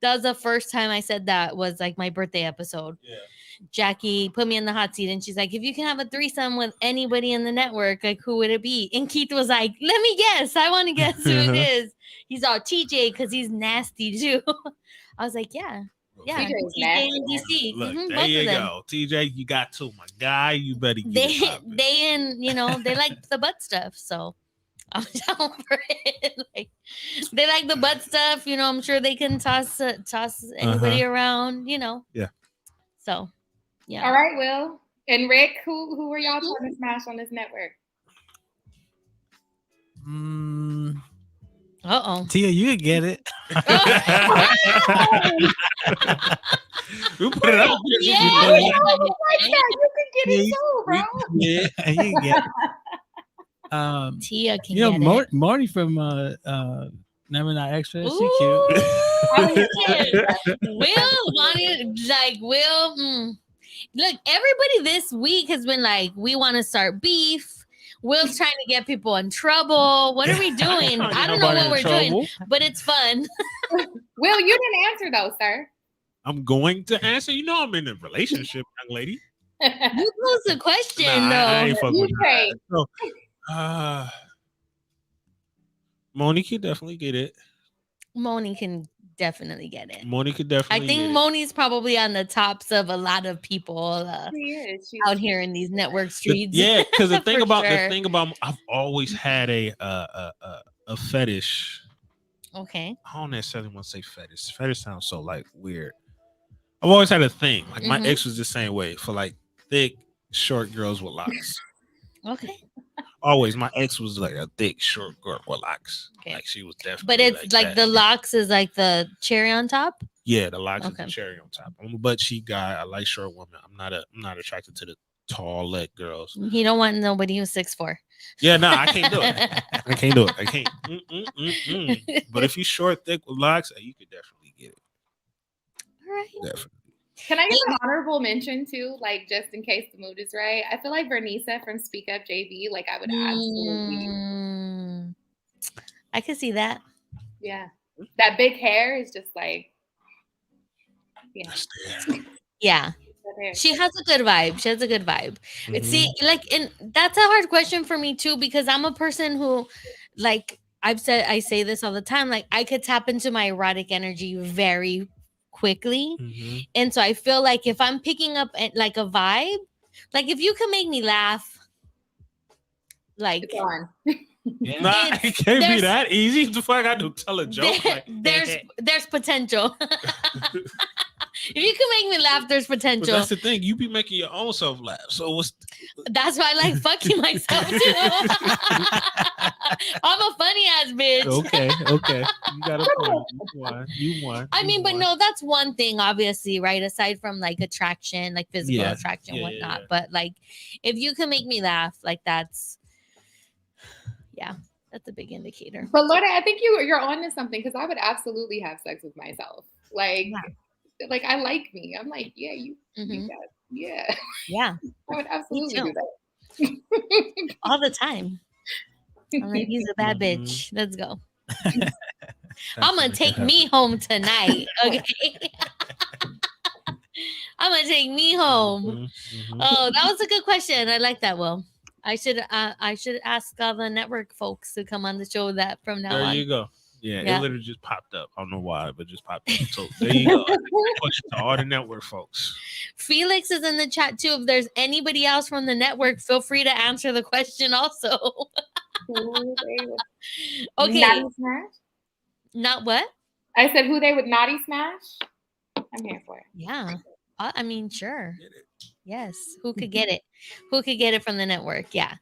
that was the first time I said that was like my birthday episode. Yeah. Jackie put me in the hot seat and she's like, if you can have a threesome with anybody in the network, like who would it be? And Keith was like, let me guess. I want to guess who it is. He's all TJ because he's nasty too. I was like, yeah. Yeah, TJ and DC. Look, there you go. TJ, you got two. My guy, you better get it. They like the butt stuff, so I'm down for it. Like, they like the butt stuff, I'm sure they can toss anybody around, Yeah. So, yeah. All right, Will. And Rick, who are y'all trying to smash on this network? Tia, you could get it. We put it up. Yeah, you can get it too, bro. Yeah, you can get it. Tia can get it. Marty from Never Not Extra. She cute. Will. Look, everybody this week has been like, we want to start beef. Will's trying to get people in trouble. What are we doing? I don't know what we're doing, but it's fun. Will, you didn't answer though, sir. I'm going to answer. I'm in a relationship, young lady. You posed the question, though. I ain't fucking with that. Moni could definitely get it. Moni can definitely get it. Moni could definitely. I think Moni's probably on the tops of a lot of people out here in these network streets. Yeah, because the thing about I've always had a fetish. Okay. I don't necessarily want to say fetish. Fetish sounds so like weird. I've always had a thing. Like my ex was the same way for like thick, short girls with locks. Okay. Always, my ex was like a thick, short girl with locks. Okay. Like she was definitely. But it's like the locks is like the cherry on top. Yeah, the locks is the cherry on top. I'm a butt cheek guy. I like short women. I'm not attracted to the tall leg girls. He don't want nobody who's 6'4". Yeah, no, I can't do it. I can't. But if you short, thick with locks, you could definitely get it. All right. Definitely. Can I give an honorable mention too? Like, just in case the mood is right. I feel like Vernisa from Speak Up JV, like I would absolutely. I could see that. Yeah. That big hair is just like, yeah. Yeah. She has a good vibe. See, like, and that's a hard question for me too, because I'm a person who, like I say this all the time, like I could tap into my erotic energy very quickly. And so I feel like if I'm picking up like a vibe, like if you can make me laugh, like it's on. It can't be that easy. The fuck I do tell a joke. There's potential. If you can make me laugh, there's potential. But that's the thing. You be making your own self laugh. So that's why I like fucking myself too. I'm a funny ass bitch. Okay. You got a point. You won. I mean, but no, that's one thing, obviously, right? Aside from like attraction, like physical attraction, whatnot. But like, if you can make me laugh, like that's a big indicator. But Lorda, I think you're on to something, because I would absolutely have sex with myself. Like. Yeah. Like, I like me. I'm like, yeah, you got, yeah. Yeah. I would absolutely do that. All the time. I'm like, he's a bad bitch. Let's go. I'm gonna take me home tonight. Okay. I'm gonna take me home. Mm-hmm. Oh, that was a good question. I like that. Will, I should ask all the network folks to come on the show that from now on. There you go. Yeah, it literally just popped up. I don't know why, but just popped up. So there you go. Question to all the network folks. Felix is in the chat too. If there's anybody else from the network, feel free to answer the question also. Okay. Naughty smash? Not what? I said who they would naughty smash. I'm here for it. Yeah. I mean, sure. Yes. Who could get it? Who could get it from the network? Yeah.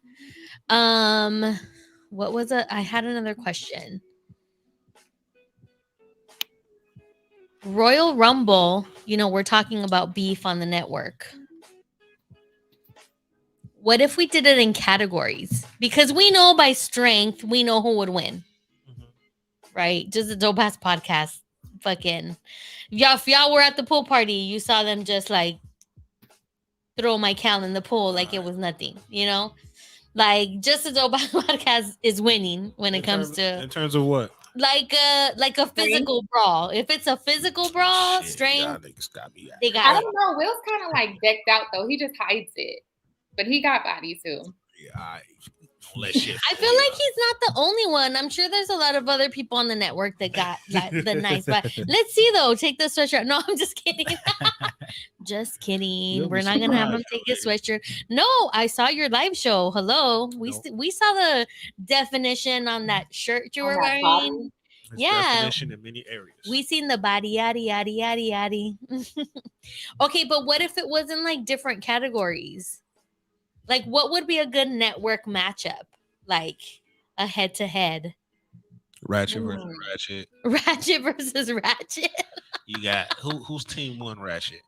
What was it? I had another question. Royal Rumble, we're talking about beef on the network. What if we did it in categories? Because we know by strength, we know who would win. Mm-hmm. Right? Just a dope ass podcast. Fucking. If y'all were at the pool party, you saw them just like throw my Cal in the pool like it was nothing, Like just a dope ass podcast is winning when it comes to. In terms of what? Like a physical brawl. If it's a physical brawl, strength, they got I don't know. Will's kind of like decked out though. He just hides it, but he got body too. Yeah, I feel like he's not the only one. I'm sure there's a lot of other people on the network that got the nice. But let's see though. Take the sweatshirt. No, I'm just kidding. Just kidding. We're not gonna have him take his sweatshirt. No, I saw your live show. Hello, we saw the definition on that shirt you were wearing. Definition in many areas. We seen the body yaddy yaddy yaddy yaddy. Okay, but what if it was in like different categories? Like, what would be a good network matchup? Like a head to head. Ratchet versus Ratchet. Ratchet versus Ratchet. You got who's team one Ratchet?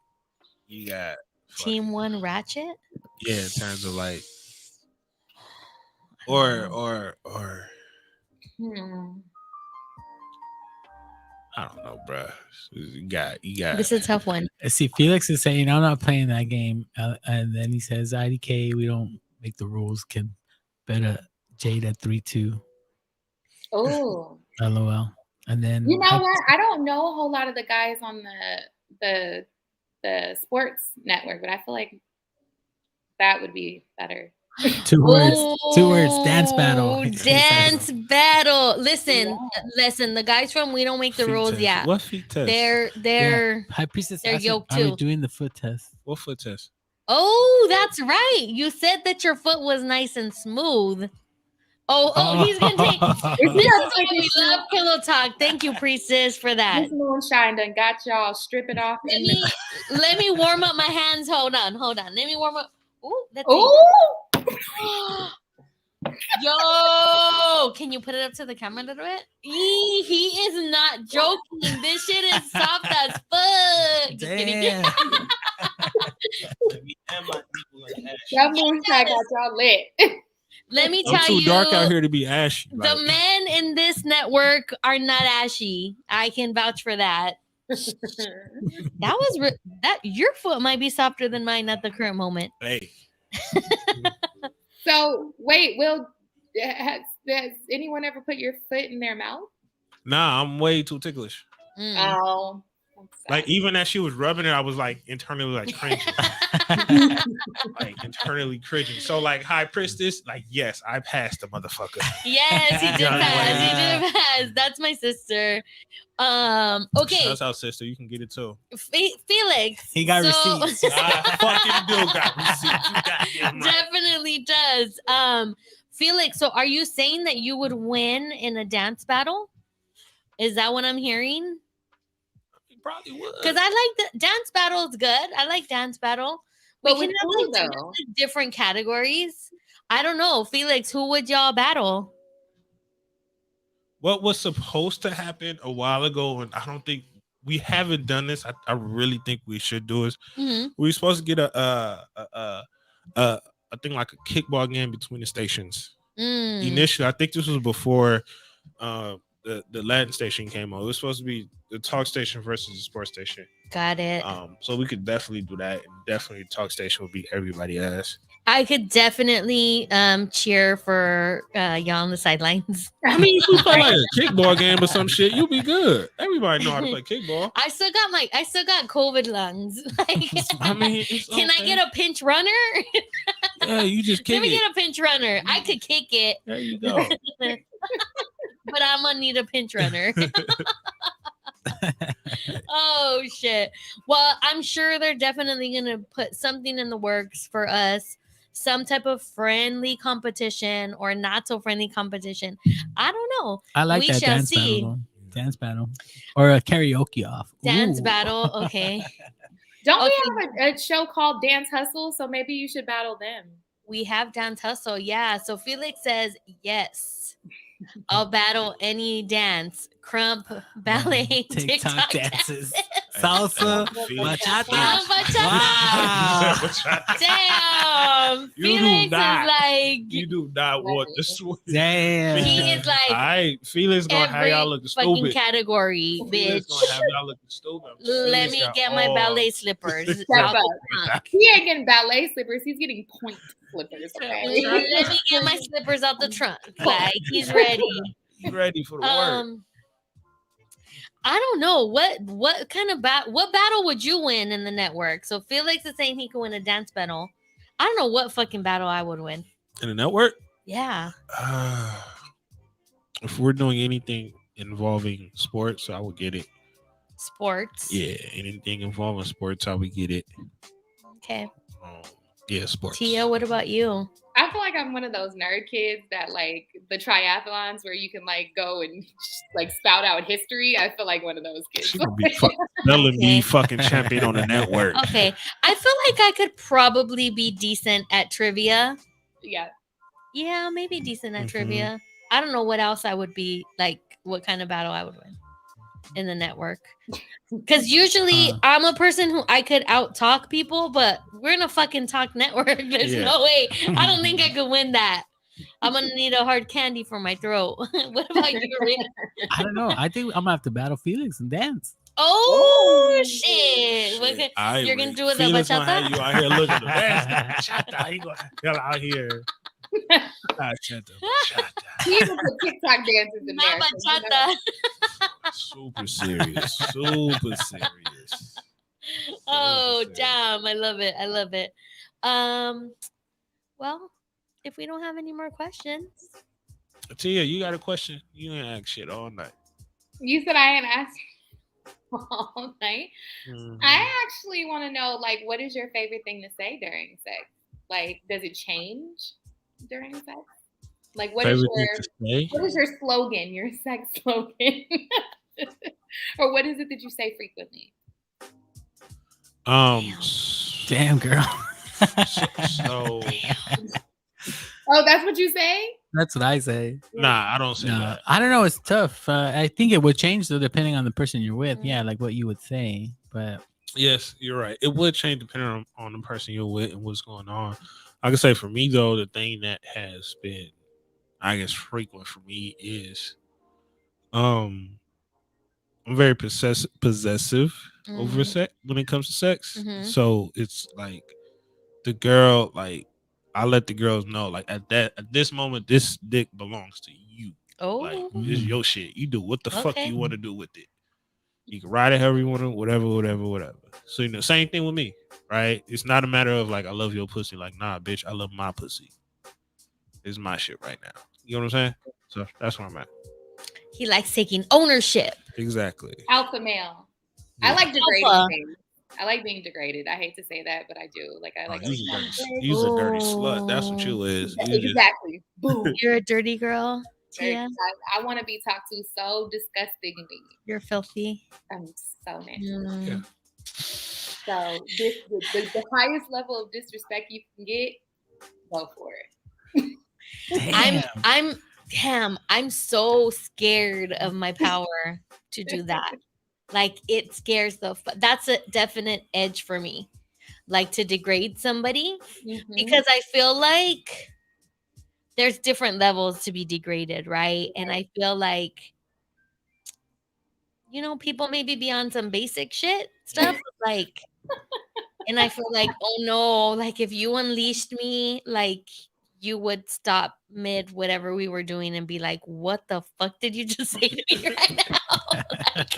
You got team one Ratchet. Yeah, in terms of like, or. I don't know, bro. You got. This is a tough one. See, Felix is saying I'm not playing that game, and then he says IDK, we don't make the rules. Can bet a Jade at 3-2. Oh. LOL. And then you know what? I don't know a whole lot of the guys on the sports network, but I feel like that would be better. Two words. Dance battle. Dance battle. Listen. The guys from We Don't Make the Rules. Test. Yeah. What feet test? They're High Priestess. They're yoked too. Are we doing the foot test? What foot test? Oh, that's right. You said that your foot was nice and smooth. Oh, he's gonna take. This is why we love pillow talk. Thank you, Priestess, for that. This moonshine done got y'all strip it off. Let me warm up my hands. Hold on. Let me warm up. Ooh, that's Yo, can you put it up to the camera a little bit? He is not joking. This shit is soft as fuck. Just kidding. That moonshine got y'all lit. Let me tell you, it's too dark out here to be ashy. The men in this network are not ashy. I can vouch for that. That was your foot might be softer than mine at the current moment. Hey. So wait, Will, has anyone ever put your foot in their mouth? Nah, I'm way too ticklish. Oh. Like even as she was rubbing it, I was like internally like cringing. Like internally cringing. So like High Priestess, like yes, I passed the motherfucker. Yes, he did pass. He did pass. That's my sister. Okay. That's our sister. You can get it too. Felix. He got receipts. I fucking do got receipts. You got him right. Definitely does. Felix, so are you saying that you would win in a dance battle? Is that what I'm hearing? Probably would. Because I like the dance battle is good. I like dance battle. We can have like different categories. I don't know. Felix, who would y'all battle? What was supposed to happen a while ago, and I don't think we haven't done this. I really think we should do this. Mm-hmm. We were supposed to get a thing like a kickball game between the stations. Initially, I think this was before the Latin station came on. It was supposed to be the talk station versus the sports station. Got it. So we could definitely do that, and definitely talk station would beat everybody ass. I could definitely cheer for y'all on the sidelines. I mean, if you play like a kickball game or some shit, you'll be good. Everybody know how to play kickball. I still got COVID lungs. Like, I mean, can I get a pinch runner? Yeah, you just kick Let me it. get a pinch runner. I could kick it. There you go. But I'm gonna need a pinch runner. Oh shit. Well, I'm sure they're definitely gonna put something in the works for us. Some type of friendly competition or not so friendly competition. I don't know. I like that dance battle. Dance battle. Or a karaoke off. Dance battle. Okay. Don't we have a show called Dance Hustle? So maybe you should battle them. We have Dance Hustle. Yeah. So Felix says, yes, I'll battle any dance, crump, ballet, TikTok dances. Salsa, bachata. Wow. Damn. Felix is like, you do not want to switch. Damn. He is like, all right, Felix gonna have y'all looking stupid. Category, bitch. Gonna have y'all looking stupid. Let me get my ballet slippers. He ain't getting ballet slippers. He's getting point slippers. Okay? Let me get my slippers out the trunk. Like, he's ready. He's ready for the work. I don't know what kind of what battle would you win in the network? So Felix is saying he could win a dance battle. I don't know what fucking battle I would win in the network. Yeah. If we're doing anything involving sports, I would get it. Sports. Yeah, anything involving sports, I would get it. Okay. Yeah, sports. Tia, what about you? I feel like I'm one of those nerd kids that like the triathlons where you can like go and like spout out history. I feel like one of those kids. She would be telling me fucking champion on the network. Okay. I feel like I could probably be decent at trivia. Yeah. Yeah, maybe decent at trivia. I don't know what else I would be like, what kind of battle I would win in the network. Because usually I'm a person who I could out talk people, but we're in a fucking talk network. There's no way. I don't think I could win that. I'm gonna need a hard candy for my throat. What about you, Rick? I don't know. I think I'm gonna have to battle Felix and dance. Oh shit! You're gonna do it the bachata? You out here looking the best. Bachata. You gonna hell out here. He will put TikTok dances in there. Bachata. Super serious. Super serious. Oh damn! I love it. I love it. Well, if we don't have any more questions, Tia, you got a question? You ain't ask shit all night. You said I ain't asked all night. I actually want to know, like, what is your favorite thing to say during sex? Like, does it change during sex? Like, what is your slogan? Your sex slogan, or what is it that you say frequently? Damn, girl. So. Oh, that's what you say? That's what I say. Nah, I don't say that. I don't know. It's tough. I think it would change though, depending on the person you're with. Yeah, like what you would say. But yes, you're right. It would change depending on the person you're with and what's going on. I can say for me though, the thing that has been, I guess, frequent for me is, I'm very possessive over sex when it comes to sex. So it's like the girl, like I let the girls know, like at this moment, this dick belongs to you. Oh, like this is your shit. You do what the fuck you want to do with it. You can ride it however you want to, whatever. So same thing with me, right? It's not a matter of like I love your pussy. Like nah, bitch, I love my pussy. It's my shit right now. You know what I'm saying? So that's where I'm at. He likes taking ownership. Exactly. Alpha male. Yeah. I like degrading things. I like being degraded. I hate to say that, but I do. Like I like. You're a dirty slut. That's what you is. Exactly. Boom. You're a dirty girl. Yeah. I want to be talked to so disgustingly. You're filthy. I'm so nasty. Yeah. So the highest level of disrespect you can get, go for it. I'm so scared of my power to do that. Like it scares that's a definite edge for me. Like to degrade somebody because I feel like there's different levels to be degraded, right? And I feel like, people maybe be on some basic shit stuff like And I feel like, oh no, like if you unleashed me, like you would stop mid whatever we were doing and be like, what the fuck did you just say to me right now? Like,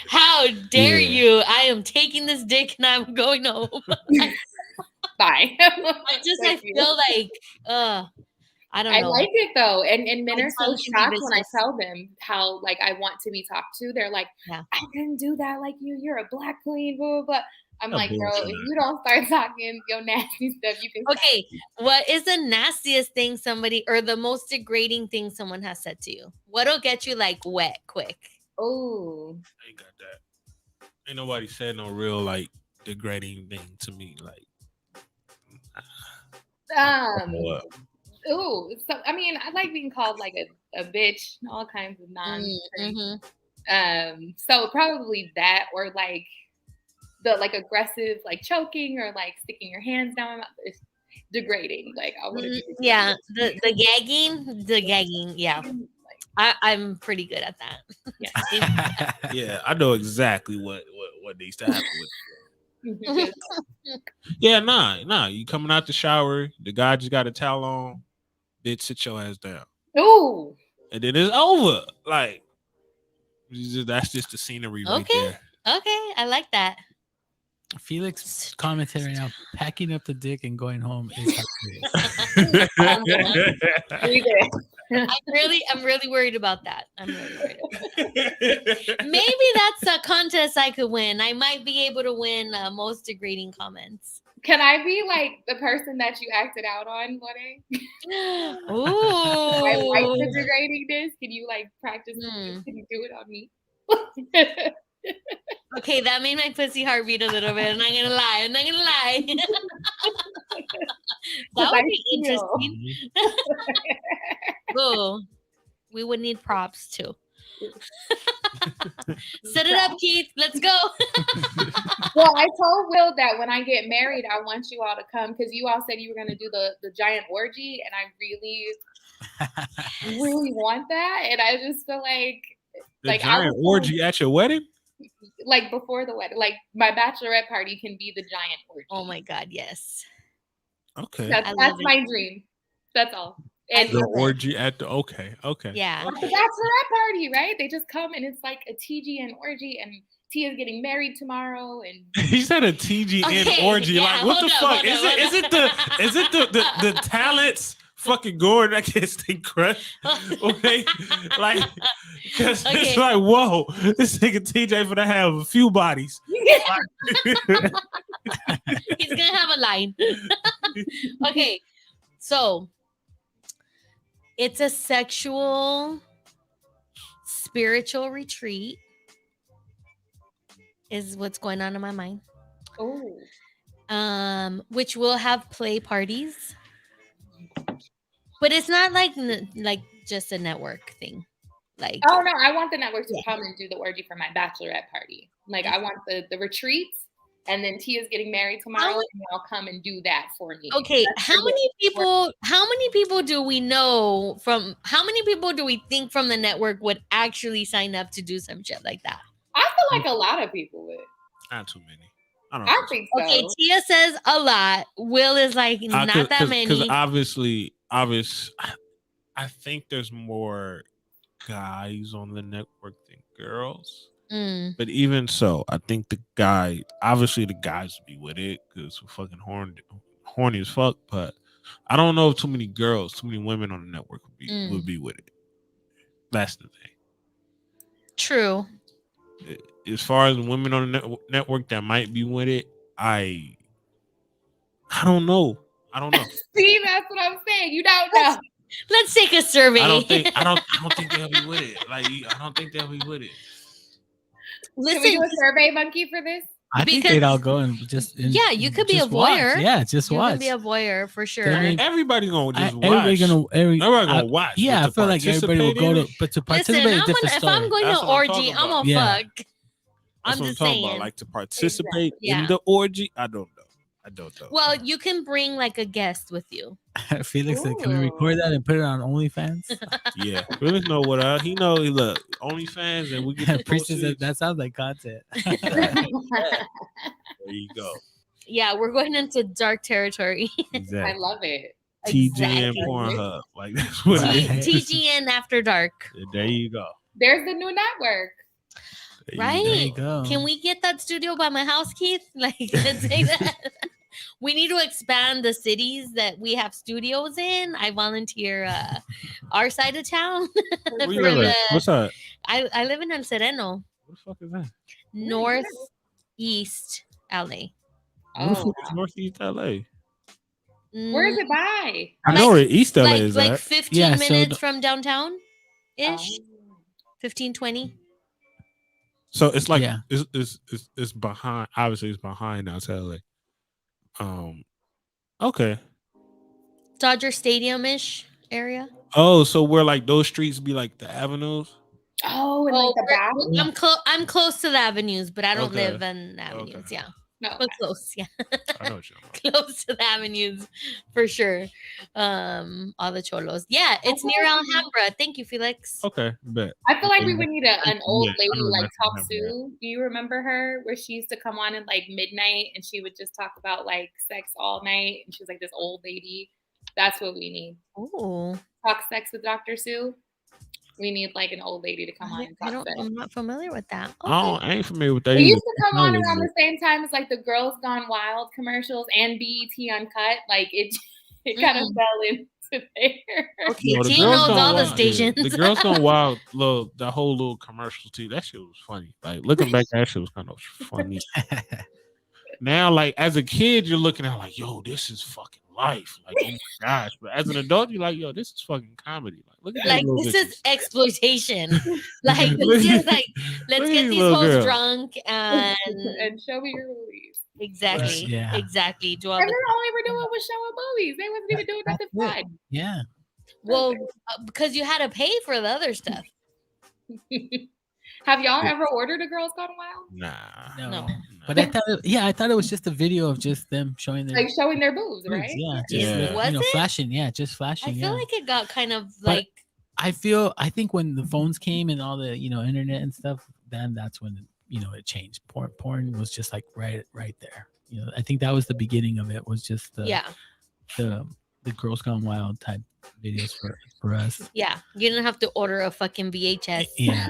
how dare you? I am taking this dick and I'm going home. Bye. I feel like, I don't know. I like it though. And men are so shocked when I tell them how like I want to be talked to. They're like, I couldn't do that like you. You're a black queen, blah, blah, blah. I'm like, bro, if you don't start talking your nasty stuff, you can. Okay, what is the nastiest thing somebody or the most degrading thing someone has said to you? What'll get you like wet quick? Oh, I ain't got that. Ain't nobody said no real like degrading thing to me. Like, so I mean, I like being called like a bitch, all kinds of nonsense. So probably that, or like the like aggressive, like choking or like sticking your hands down my mouth is degrading. Like I want to the gagging, yeah. I'm pretty good at that. Yeah, I know exactly what needs to happen with it. Yeah, nah. You coming out the shower, the guy just got a towel on, bitch, sit your ass down. Ooh. And then it's over. Like, that's just the scenery right there. Okay, I like that. Felix commentary now, packing up the dick and going home is I'm really worried about that. Maybe that's a contest I could win. I might be able to win most degrading comments. Can I be like the person that you acted out on one day? Ooh. I like the degradingness. Can you like practice? Can you do it on me? Okay, that made my pussy heart beat a little bit. I'm not gonna lie. That would be interesting. Oh, we would need props too. Set it up, Keith. Let's go. Well, I told Will that when I get married, I want you all to come because you all said you were going to do the giant orgy, and I really want that. And I just feel like giant orgy at your wedding. Like before the wedding, like my bachelorette party can be the giant orgy. Oh my God, yes. Okay, that's my dream. That's all. And the orgy at the okay. Yeah, the bachelorette party, right? They just come and it's like a TGN orgy, and Tia's getting married tomorrow. And he said a TGN orgy. Like what the fuck is it? Is it the talents? Fucking Gordon, I can't stay crushed. Okay, like because it's like whoa, this nigga TJ for to have a few bodies. He's gonna have a line. Okay, so it's a sexual, spiritual retreat. Is what's going on in my mind. Oh, which will have play parties. But it's not like just a network thing. Like, oh no, I want the network to come and do the orgy for my bachelorette party. Like I want the retreats, and then Tia's getting married tomorrow, and I'll come and do that for me. Okay, how many people do we know from? How many people do we think from the network would actually sign up to do some shit like that? I feel like a lot of people would. Not too many. I think so. Okay, Tia says a lot. Will is like not that many. Because obviously, I think there's more guys on the network than girls. But even so, I think the guys would be with it because we're fucking horny as fuck. But I don't know if too many women on the network would be with it. That's the thing. True. As far as women on the network that might be with it, I don't know. See, that's what I'm saying. You don't know. Let's take a survey. I don't think they'll be with it. Like I don't think they'll be with it. Listen, can we do a survey monkey for this? I think they'd all go and just you could be a voyeur. Watch. Yeah, just watch. You could be a voyeur for sure. I mean, everybody's gonna just watch. Everybody gonna watch. Yeah, I feel like everybody will go to, but to participate is a different story. If I'm going to orgy, I'm gonna fuck. That's what I'm talking about. Like to participate in the orgy, I don't know. Well, you can bring like a guest with you. Felix said, "Can we record that and put it on OnlyFans?" Yeah, Felix know what he know. He look OnlyFans, and we get the Priestess said, that sounds like content. There you go. Yeah, we're going into dark territory. Exactly. I love it. TGN Pornhub. Like that's what it is. TGN After Dark. There you go. There's the new network. Right? There you go. Can we get that studio by my house, Keith? Like, let's say that. We need to expand the cities that we have studios in. I volunteer our side of town. Where you live at? What's that? I live in El Sereno. What the fuck is that? Northeast LA. Where the fuck is Northeast LA? Where is it by? I know where East LA is like at. 15 minutes from downtown ish. 15, 20. So it's like it's behind. Obviously, it's behind downtown LA. Okay. Dodger Stadium ish area. Oh, so where like those streets be like the avenues? Oh, and like the back. I'm close to the avenues, but I don't live in avenues. Okay. Yeah. No, but close, yeah. I know what you're close to the avenues for sure. All the cholos. Yeah, it's near Alhambra. Thank you, Felix. Okay, bet. I feel like we would need an old lady like Talk Sue. Do you remember her? Where she used to come on at like midnight and she would just talk about like sex all night. And she was like this old lady. That's what we need. Oh, Talk sex with Dr. Sue. We need like an old lady to come on and talk sex. I'm not familiar with that. Okay. Oh, I ain't familiar with that. It used to come on around the same time as like the Girls Gone Wild commercials and BET Uncut. Like it kind of fell into there. Okay, T knows all the stations. The Girls Gone Wild, the whole little commercial too. That shit was funny. Like looking back, that shit was kind of funny. Now, like as a kid, you're looking at like, yo, this is fucking life. Like, oh my gosh. But as an adult, you're like, yo, this is fucking comedy. Like, look at like this is exploitation. Like, let's get these hoes drunk and show me your movies. Exactly. Yeah. Exactly. And then all they were doing was showing movies. They wasn't even doing nothing fun. Yeah. Well, because you had to pay for the other stuff. Have y'all ever ordered a Girls Gone Wild? Nah. No. But I thought it was just a video of just them showing their boobs, right? Yeah. Flashing. Yeah, just flashing. I feel like it got kind of like. I think when the phones came and all the internet and stuff, then that's when it changed. Porn was just like right there. I think that was the beginning of it. Was just the Girls Gone Wild type videos for us. Yeah, you didn't have to order a fucking VHS. Yeah.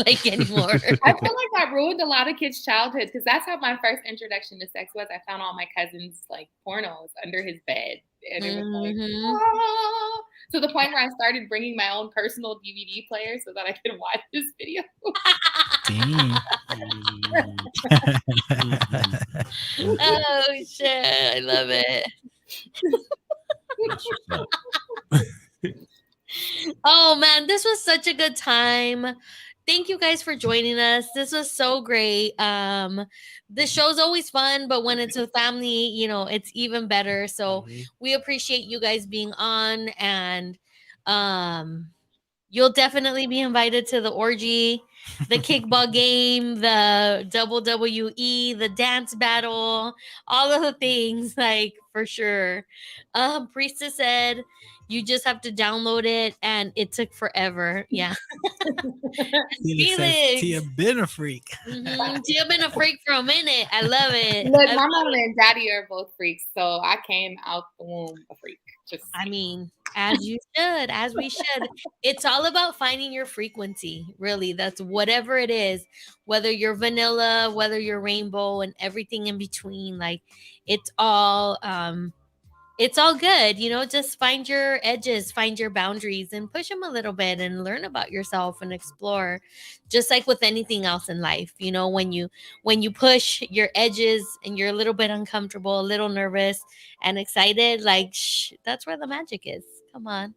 Like anymore. I feel like that ruined a lot of kids' childhoods because that's how my first introduction to sex was. I found all my cousins' like pornos under his bed, and it was like to the point where I started bringing my own personal DVD player so that I could watch this video. Oh shit! I love it. Oh man, this was such a good time. Thank you guys for joining us. This was so great. The show's always fun, but when it's a family, it's even better. So we appreciate you guys being on, and you'll definitely be invited to the orgy, the kickball game, the WWE, the dance battle, all of the things, like for sure. Priestess said you just have to download it, and it took forever. Yeah. Felix, Tia been a freak. Tia been a freak for a minute. I love it. Look, my mom and daddy are both freaks, so I came out the womb a freak. As you should, as we should. It's all about finding your frequency, really. That's whatever it is, whether you're vanilla, whether you're rainbow, and everything in between. Like, it's all good. Just find your edges, find your boundaries, and push them a little bit and learn about yourself and explore. Just like with anything else in life, when you push your edges and you're a little bit uncomfortable, a little nervous and excited, like, that's where the magic is. Come on.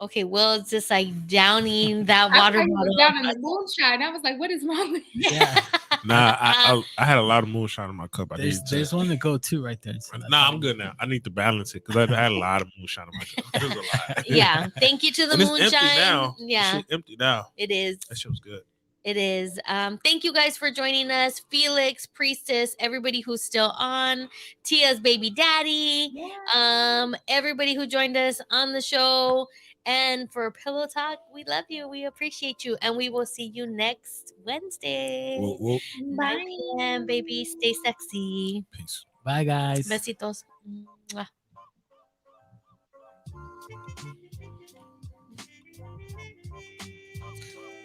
Okay, Will is just like downing that water bottle. Down in the moonshine. I was like, what is wrong with you? Yeah. Nah, I had a lot of moonshine in my cup. There's one to go to right there. So I'm good now. I need to balance it because I had a lot of moonshine in my cup. It was a lot. Yeah. Thank you to the moonshine. It's empty now. Yeah. It's empty now. It is. That shit was good. It is. Thank you guys for joining us. Felix, Priestess, everybody who's still on, Tia's baby daddy, everybody who joined us on the show. And for Pillow Talk, we love you. We appreciate you. And we will see you next Wednesday. Bye. 9 p.m., baby. Stay sexy. Peace. Bye, guys. Besitos. Mwah.